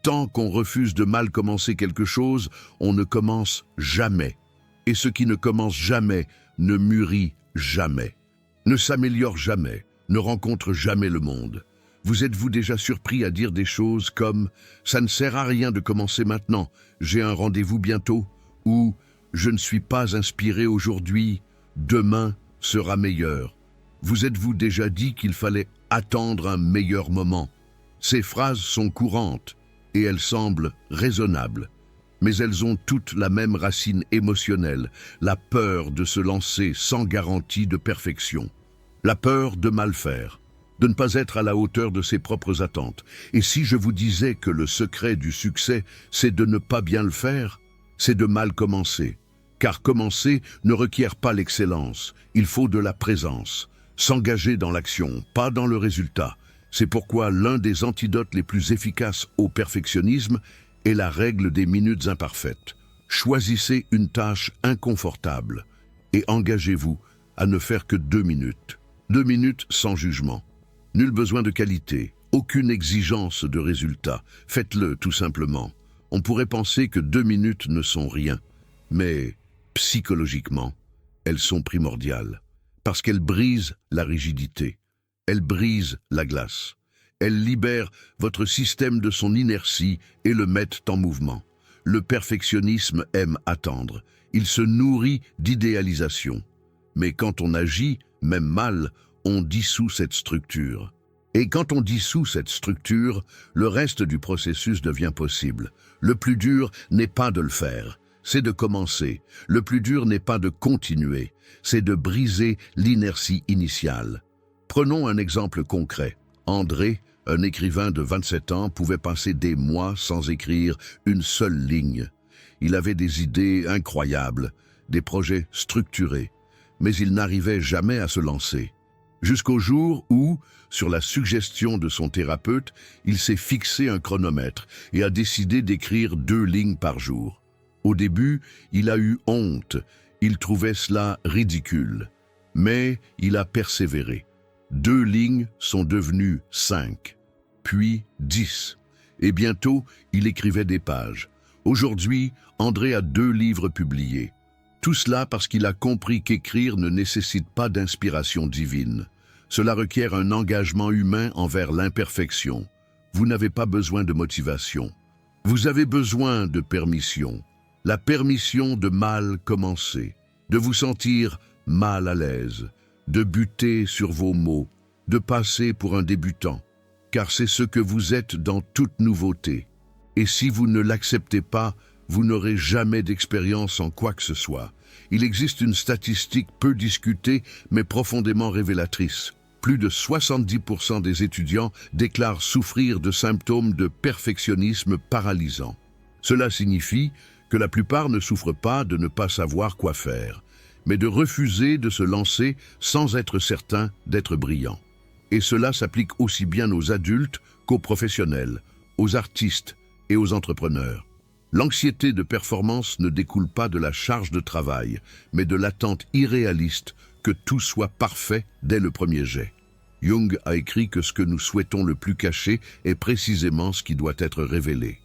Tant qu'on refuse de mal commencer quelque chose, on ne commence jamais. Et ce qui ne commence jamais ne mûrit jamais. Ne s'améliore jamais, ne rencontre jamais le monde. Vous êtes-vous déjà surpris à dire des choses comme « ça ne sert à rien de commencer maintenant, j'ai un rendez-vous bientôt » ou « je ne suis pas inspiré aujourd'hui, demain sera meilleur ». Vous êtes-vous déjà dit qu'il fallait attendre un meilleur moment? Ces phrases sont courantes et elles semblent raisonnables. Mais elles ont toutes la même racine émotionnelle, la peur de se lancer sans garantie de perfection. La peur de mal faire, de ne pas être à la hauteur de ses propres attentes. Et si je vous disais que le secret du succès, c'est de ne pas bien le faire, c'est de mal commencer. Car commencer ne requiert pas l'excellence, il faut de la présence. S'engager dans l'action, pas dans le résultat. C'est pourquoi l'un des antidotes les plus efficaces au perfectionnisme est la règle des minutes imparfaites. Choisissez une tâche inconfortable et engagez-vous à ne faire que 2 minutes. 2 minutes sans jugement. Nul besoin de qualité, aucune exigence de résultat. Faites-le tout simplement. On pourrait penser que 2 minutes ne sont rien, mais psychologiquement, elles sont primordiales. Parce qu'elles brisent la rigidité, elles brisent la glace. Elles libèrent votre système de son inertie et le mettent en mouvement. Le perfectionnisme aime attendre. Il se nourrit d'idéalisation. Mais quand on agit, même mal, on dissout cette structure. Et quand on dissout cette structure, le reste du processus devient possible. Le plus dur n'est pas de le faire, c'est de commencer. Le plus dur n'est pas de continuer, c'est de briser l'inertie initiale. Prenons un exemple concret. André, un écrivain de 27 ans, pouvait passer des mois sans écrire une seule ligne. Il avait des idées incroyables, des projets structurés, mais il n'arrivait jamais à se lancer. Jusqu'au jour où, sur la suggestion de son thérapeute, il s'est fixé un chronomètre et a décidé d'écrire 2 lignes par jour. Au début, il a eu honte, il trouvait cela ridicule, mais il a persévéré. 2 lignes sont devenues 5, puis 10, et bientôt il écrivait des pages. Aujourd'hui, André a 2 livres publiés. Tout cela parce qu'il a compris qu'écrire ne nécessite pas d'inspiration divine. Cela requiert un engagement humain envers l'imperfection. Vous n'avez pas besoin de motivation. Vous avez besoin de permission, la permission de mal commencer, de vous sentir mal à l'aise, de buter sur vos mots, de passer pour un débutant, car c'est ce que vous êtes dans toute nouveauté. Et si vous ne l'acceptez pas, vous n'aurez jamais d'expérience en quoi que ce soit. Il existe une statistique peu discutée, mais profondément révélatrice. Plus de 70% des étudiants déclarent souffrir de symptômes de perfectionnisme paralysant. Cela signifie que la plupart ne souffrent pas de ne pas savoir quoi faire, mais de refuser de se lancer sans être certain d'être brillant. Et cela s'applique aussi bien aux adultes qu'aux professionnels, aux artistes et aux entrepreneurs. L'anxiété de performance ne découle pas de la charge de travail, mais de l'attente irréaliste que tout soit parfait dès le premier jet. Jung a écrit que ce que nous souhaitons le plus cacher est précisément ce qui doit être révélé.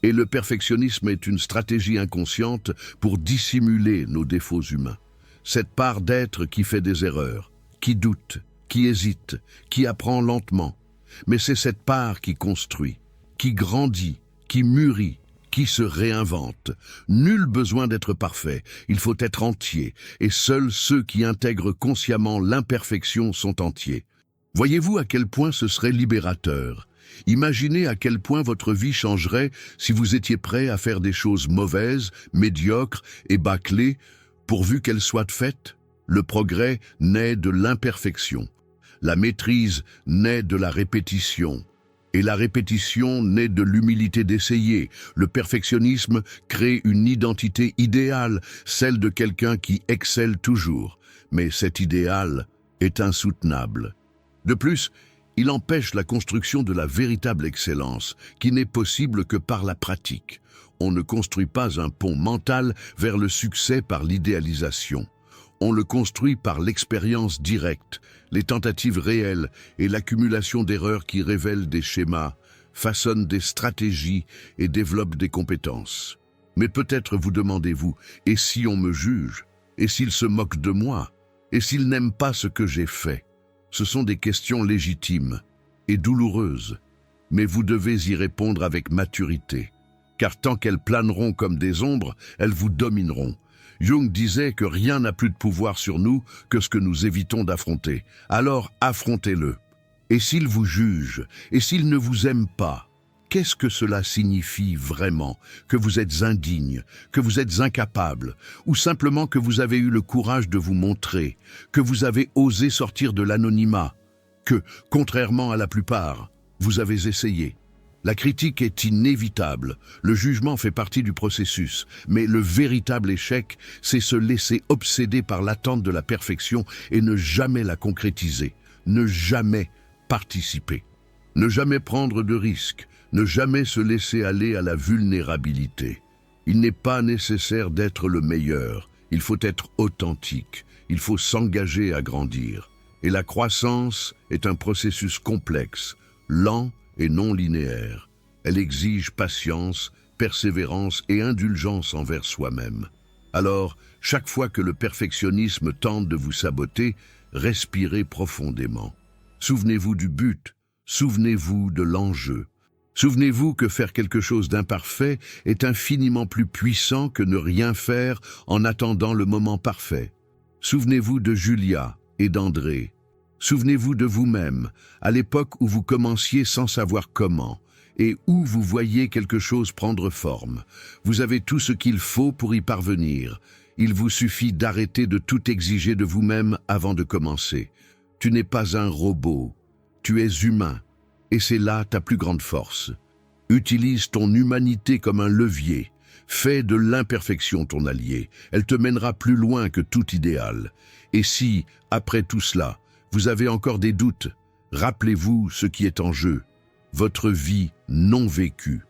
Et le perfectionnisme est une stratégie inconsciente pour dissimuler nos défauts humains. Cette part d'être qui fait des erreurs, qui doute, qui hésite, qui apprend lentement. Mais c'est cette part qui construit, qui grandit, qui mûrit, qui se réinvente. Nul besoin d'être parfait, il faut être entier, et seuls ceux qui intègrent consciemment l'imperfection sont entiers. Voyez-vous à quel point ce serait libérateur? Imaginez à quel point votre vie changerait si vous étiez prêt à faire des choses mauvaises, médiocres et bâclées, pourvu qu'elles soient faites. Le progrès naît de l'imperfection. La maîtrise naît de la répétition. Et la répétition naît de l'humilité d'essayer. Le perfectionnisme crée une identité idéale, celle de quelqu'un qui excelle toujours. Mais cet idéal est insoutenable. De plus, il empêche la construction de la véritable excellence, qui n'est possible que par la pratique. On ne construit pas un pont mental vers le succès par l'idéalisation. On le construit par l'expérience directe, les tentatives réelles et l'accumulation d'erreurs qui révèlent des schémas, façonnent des stratégies et développent des compétences. Mais peut-être vous demandez-vous, et si on me juge? Et s'il se moque de moi? Et s'il n'aime pas ce que j'ai fait? Ce sont des questions légitimes et douloureuses, mais vous devez y répondre avec maturité, car tant qu'elles planeront comme des ombres, elles vous domineront. Jung disait que rien n'a plus de pouvoir sur nous que ce que nous évitons d'affronter. Alors affrontez-le. Et s'il vous juge, et s'il ne vous aime pas, qu'est-ce que cela signifie vraiment? Que vous êtes indigne, que vous êtes incapable, ou simplement que vous avez eu le courage de vous montrer, que vous avez osé sortir de l'anonymat, que, contrairement à la plupart, vous avez essayé. La critique est inévitable, le jugement fait partie du processus, mais le véritable échec, c'est se laisser obséder par l'attente de la perfection et ne jamais la concrétiser, ne jamais participer, ne jamais prendre de risques, ne jamais se laisser aller à la vulnérabilité. Il n'est pas nécessaire d'être le meilleur, il faut être authentique, il faut s'engager à grandir. Et la croissance est un processus complexe, lent et non linéaire. Elle exige patience, persévérance et indulgence envers soi-même. Alors, chaque fois que le perfectionnisme tente de vous saboter, respirez profondément. Souvenez-vous du but, souvenez-vous de l'enjeu. Souvenez-vous que faire quelque chose d'imparfait est infiniment plus puissant que ne rien faire en attendant le moment parfait. Souvenez-vous de Julia et d'André. Souvenez-vous de vous-même, à l'époque où vous commenciez sans savoir comment, et où vous voyez quelque chose prendre forme. Vous avez tout ce qu'il faut pour y parvenir. Il vous suffit d'arrêter de tout exiger de vous-même avant de commencer. Tu n'es pas un robot, tu es humain, et c'est là ta plus grande force. Utilise ton humanité comme un levier. Fais de l'imperfection ton allié. Elle te mènera plus loin que tout idéal. Et si, après tout cela, vous avez encore des doutes, rappelez-vous ce qui est en jeu. Votre vie non vécue.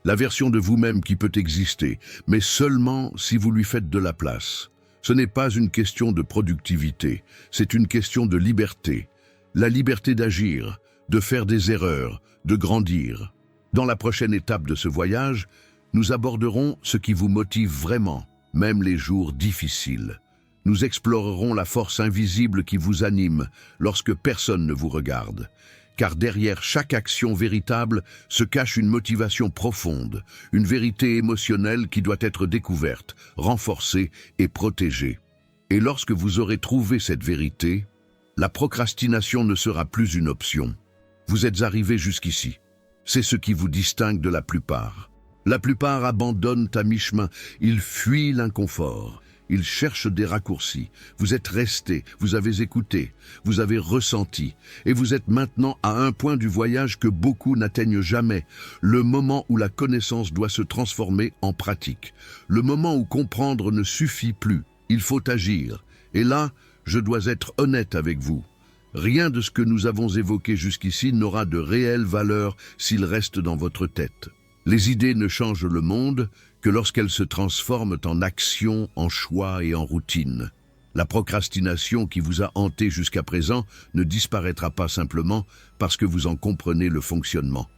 La version de vous-même qui peut exister, mais seulement si vous lui faites de la place. Ce n'est pas une question de productivité, c'est une question de liberté. La liberté d'agir, de faire des erreurs, de grandir. Dans la prochaine étape de ce voyage, nous aborderons ce qui vous motive vraiment, même les jours difficiles. Nous explorerons la force invisible qui vous anime lorsque personne ne vous regarde. car derrière chaque action véritable se cache une motivation profonde, une vérité émotionnelle qui doit être découverte, renforcée et protégée. Et lorsque vous aurez trouvé cette vérité, la procrastination ne sera plus une option. Vous êtes arrivé jusqu'ici. C'est ce qui vous distingue de la plupart. La plupart abandonnent à mi-chemin, ils fuient l'inconfort. Ils cherchent des raccourcis. Vous êtes resté, vous avez écouté, vous avez ressenti. Et vous êtes maintenant à un point du voyage que beaucoup n'atteignent jamais. Le moment où la connaissance doit se transformer en pratique. Le moment où comprendre ne suffit plus. Il faut agir. Et là, je dois être honnête avec vous. Rien de ce que nous avons évoqué jusqu'ici n'aura de réelle valeur s'il reste dans votre tête. Les idées ne changent le monde que lorsqu'elles se transforment en action, en choix et en routine. La procrastination qui vous a hanté jusqu'à présent ne disparaîtra pas simplement parce que vous en comprenez le fonctionnement.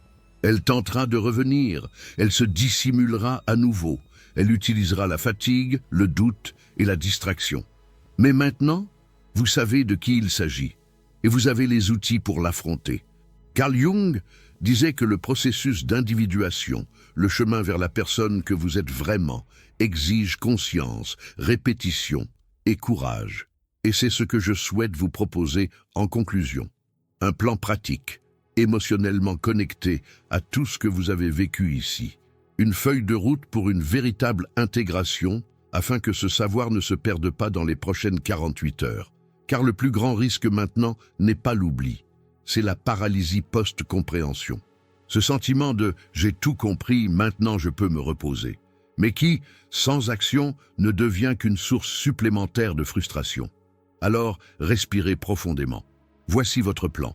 Elle tentera de revenir, elle se dissimulera à nouveau, elle utilisera la fatigue, le doute et la distraction. Mais maintenant, vous savez de qui il s'agit et vous avez les outils pour l'affronter. Carl Jung disait que le processus d'individuation, le chemin vers la personne que vous êtes vraiment, exige conscience, répétition et courage. Et c'est ce que je souhaite vous proposer en conclusion. Un plan pratique, émotionnellement connecté à tout ce que vous avez vécu ici. Une feuille de route pour une véritable intégration afin que ce savoir ne se perde pas dans les prochaines 48 heures. Car le plus grand risque maintenant n'est pas l'oubli. C'est la paralysie post-compréhension. Ce sentiment de « j'ai tout compris, maintenant je peux me reposer », mais qui, sans action, ne devient qu'une source supplémentaire de frustration. Alors, respirez profondément. Voici votre plan.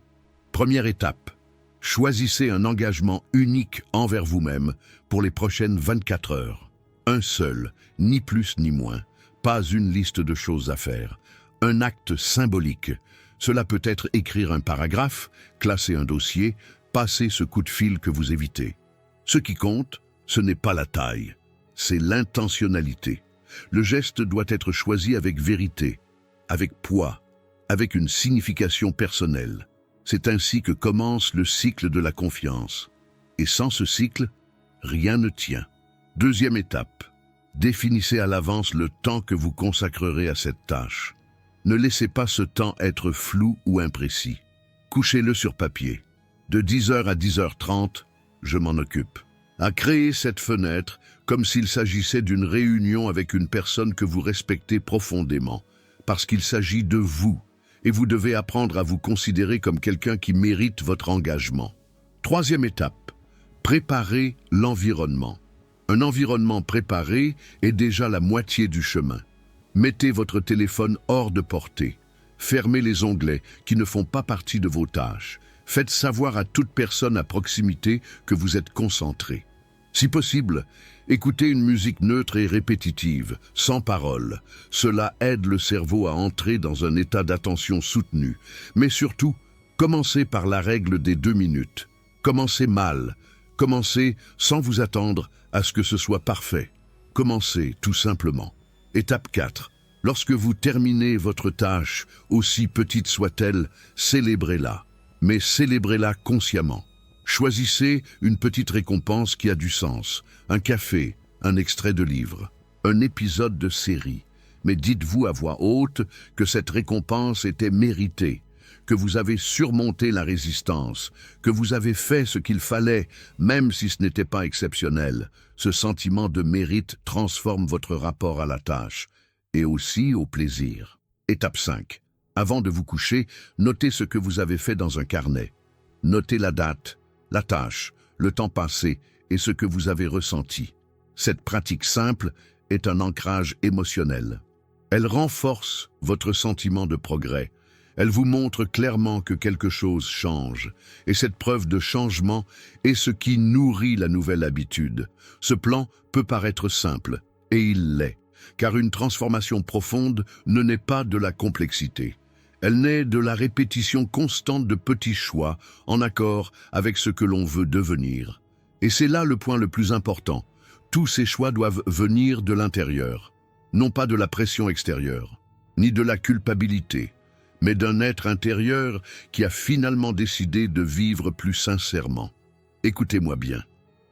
Première étape. Choisissez un engagement unique envers vous-même pour les prochaines 24 heures. Un seul, ni plus ni moins, pas une liste de choses à faire. Un acte symbolique. Cela peut être écrire un paragraphe, classer un dossier, passer ce coup de fil que vous évitez. Ce qui compte, ce n'est pas la taille, c'est l'intentionnalité. Le geste doit être choisi avec vérité, avec poids, avec une signification personnelle. C'est ainsi que commence le cycle de la confiance. Et sans ce cycle, rien ne tient. Deuxième étape, définissez à l'avance le temps que vous consacrerez à cette tâche. Ne laissez pas ce temps être flou ou imprécis. Couchez-le sur papier. De 10h à 10h30, je m'en occupe. À créer cette fenêtre comme s'il s'agissait d'une réunion avec une personne que vous respectez profondément, parce qu'il s'agit de vous, et vous devez apprendre à vous considérer comme quelqu'un qui mérite votre engagement. Troisième étape, préparez l'environnement. Un environnement préparé est déjà la moitié du chemin. Mettez votre téléphone hors de portée. Fermez les onglets qui ne font pas partie de vos tâches. Faites savoir à toute personne à proximité que vous êtes concentré. Si possible, écoutez une musique neutre et répétitive, sans parole. Cela aide le cerveau à entrer dans un état d'attention soutenu. Mais surtout, commencez par la règle des 2 minutes. Commencez mal. Commencez sans vous attendre à ce que ce soit parfait. Commencez tout simplement. Étape 4. Lorsque vous terminez votre tâche, aussi petite soit-elle, célébrez-la. Mais célébrez-la consciemment. Choisissez une petite récompense qui a du sens. Un café, un extrait de livre, un épisode de série. Mais dites-vous à voix haute que cette récompense était méritée, que vous avez surmonté la résistance, que vous avez fait ce qu'il fallait, même si ce n'était pas exceptionnel. Ce sentiment de mérite transforme votre rapport à la tâche et aussi au plaisir. Étape 5. Avant de vous coucher, notez ce que vous avez fait dans un carnet. Notez la date, la tâche, le temps passé et ce que vous avez ressenti. Cette pratique simple est un ancrage émotionnel. Elle renforce votre sentiment de progrès. Elle vous montre clairement que quelque chose change. Et cette preuve de changement est ce qui nourrit la nouvelle habitude. Ce plan peut paraître simple, et il l'est, car une transformation profonde ne naît pas de la complexité. Elle naît de la répétition constante de petits choix en accord avec ce que l'on veut devenir. Et c'est là le point le plus important. Tous ces choix doivent venir de l'intérieur, non pas de la pression extérieure, ni de la culpabilité, mais d'un être intérieur qui a finalement décidé de vivre plus sincèrement. Écoutez-moi bien,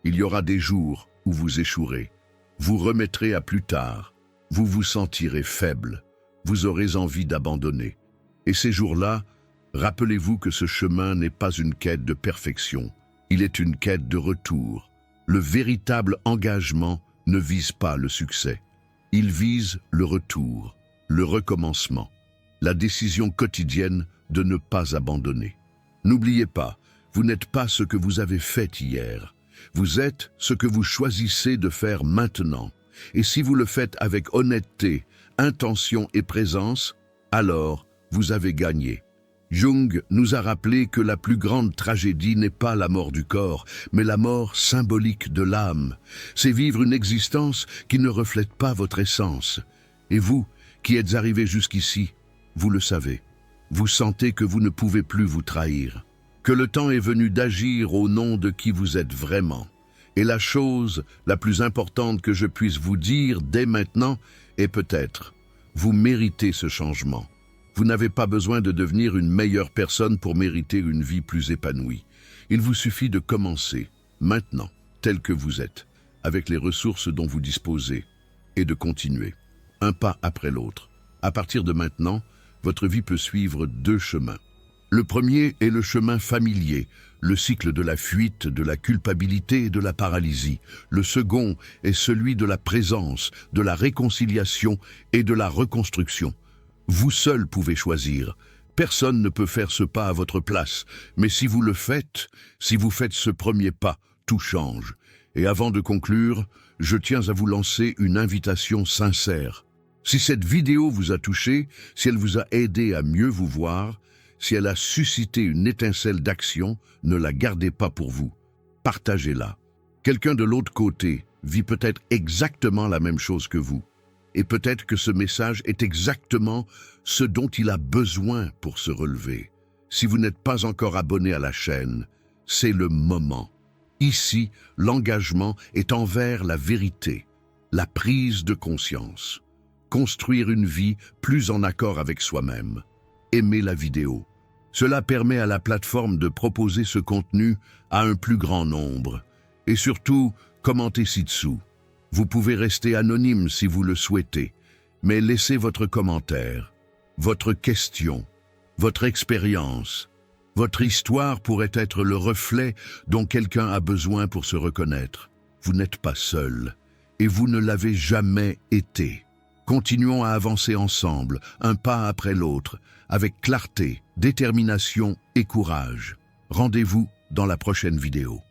il y aura des jours où vous échouerez, vous remettrez à plus tard, vous vous sentirez faible, vous aurez envie d'abandonner. Et ces jours-là, rappelez-vous que ce chemin n'est pas une quête de perfection, il est une quête de retour. Le véritable engagement ne vise pas le succès, il vise le retour, le recommencement, la décision quotidienne de ne pas abandonner. N'oubliez pas, vous n'êtes pas ce que vous avez fait hier, vous êtes ce que vous choisissez de faire maintenant. Et si vous le faites avec honnêteté, intention et présence, alors vous avez gagné. Jung nous a rappelé que la plus grande tragédie n'est pas la mort du corps, mais la mort symbolique de l'âme. C'est vivre une existence qui ne reflète pas votre essence. Et vous, qui êtes arrivé jusqu'ici, vous le savez. Vous sentez que vous ne pouvez plus vous trahir, que le temps est venu d'agir au nom de qui vous êtes vraiment. Et la chose la plus importante que je puisse vous dire dès maintenant est peut-être, vous méritez ce changement. Vous n'avez pas besoin de devenir une meilleure personne pour mériter une vie plus épanouie. Il vous suffit de commencer, maintenant, tel que vous êtes, avec les ressources dont vous disposez, et de continuer, un pas après l'autre. À partir de maintenant, votre vie peut suivre deux chemins. Le premier est le chemin familier, le cycle de la fuite, de la culpabilité et de la paralysie. Le second est celui de la présence, de la réconciliation et de la reconstruction. Vous seul pouvez choisir. Personne ne peut faire ce pas à votre place. Mais si vous le faites, si vous faites ce premier pas, tout change. Et avant de conclure, je tiens à vous lancer une invitation sincère. Si cette vidéo vous a touché, si elle vous a aidé à mieux vous voir, si elle a suscité une étincelle d'action, ne la gardez pas pour vous. Partagez-la. Quelqu'un de l'autre côté vit peut-être exactement la même chose que vous. Et peut-être que ce message est exactement ce dont il a besoin pour se relever. Si vous n'êtes pas encore abonné à la chaîne, c'est le moment. Ici, l'engagement est envers la vérité, la prise de conscience. Construire une vie plus en accord avec soi-même. Aimez la vidéo. Cela permet à la plateforme de proposer ce contenu à un plus grand nombre. Et surtout, commentez ci-dessous. Vous pouvez rester anonyme si vous le souhaitez, mais laissez votre commentaire, votre question, votre expérience. Votre histoire pourrait être le reflet dont quelqu'un a besoin pour se reconnaître. Vous n'êtes pas seul, et vous ne l'avez jamais été. Continuons à avancer ensemble, un pas après l'autre, avec clarté, détermination et courage. Rendez-vous dans la prochaine vidéo.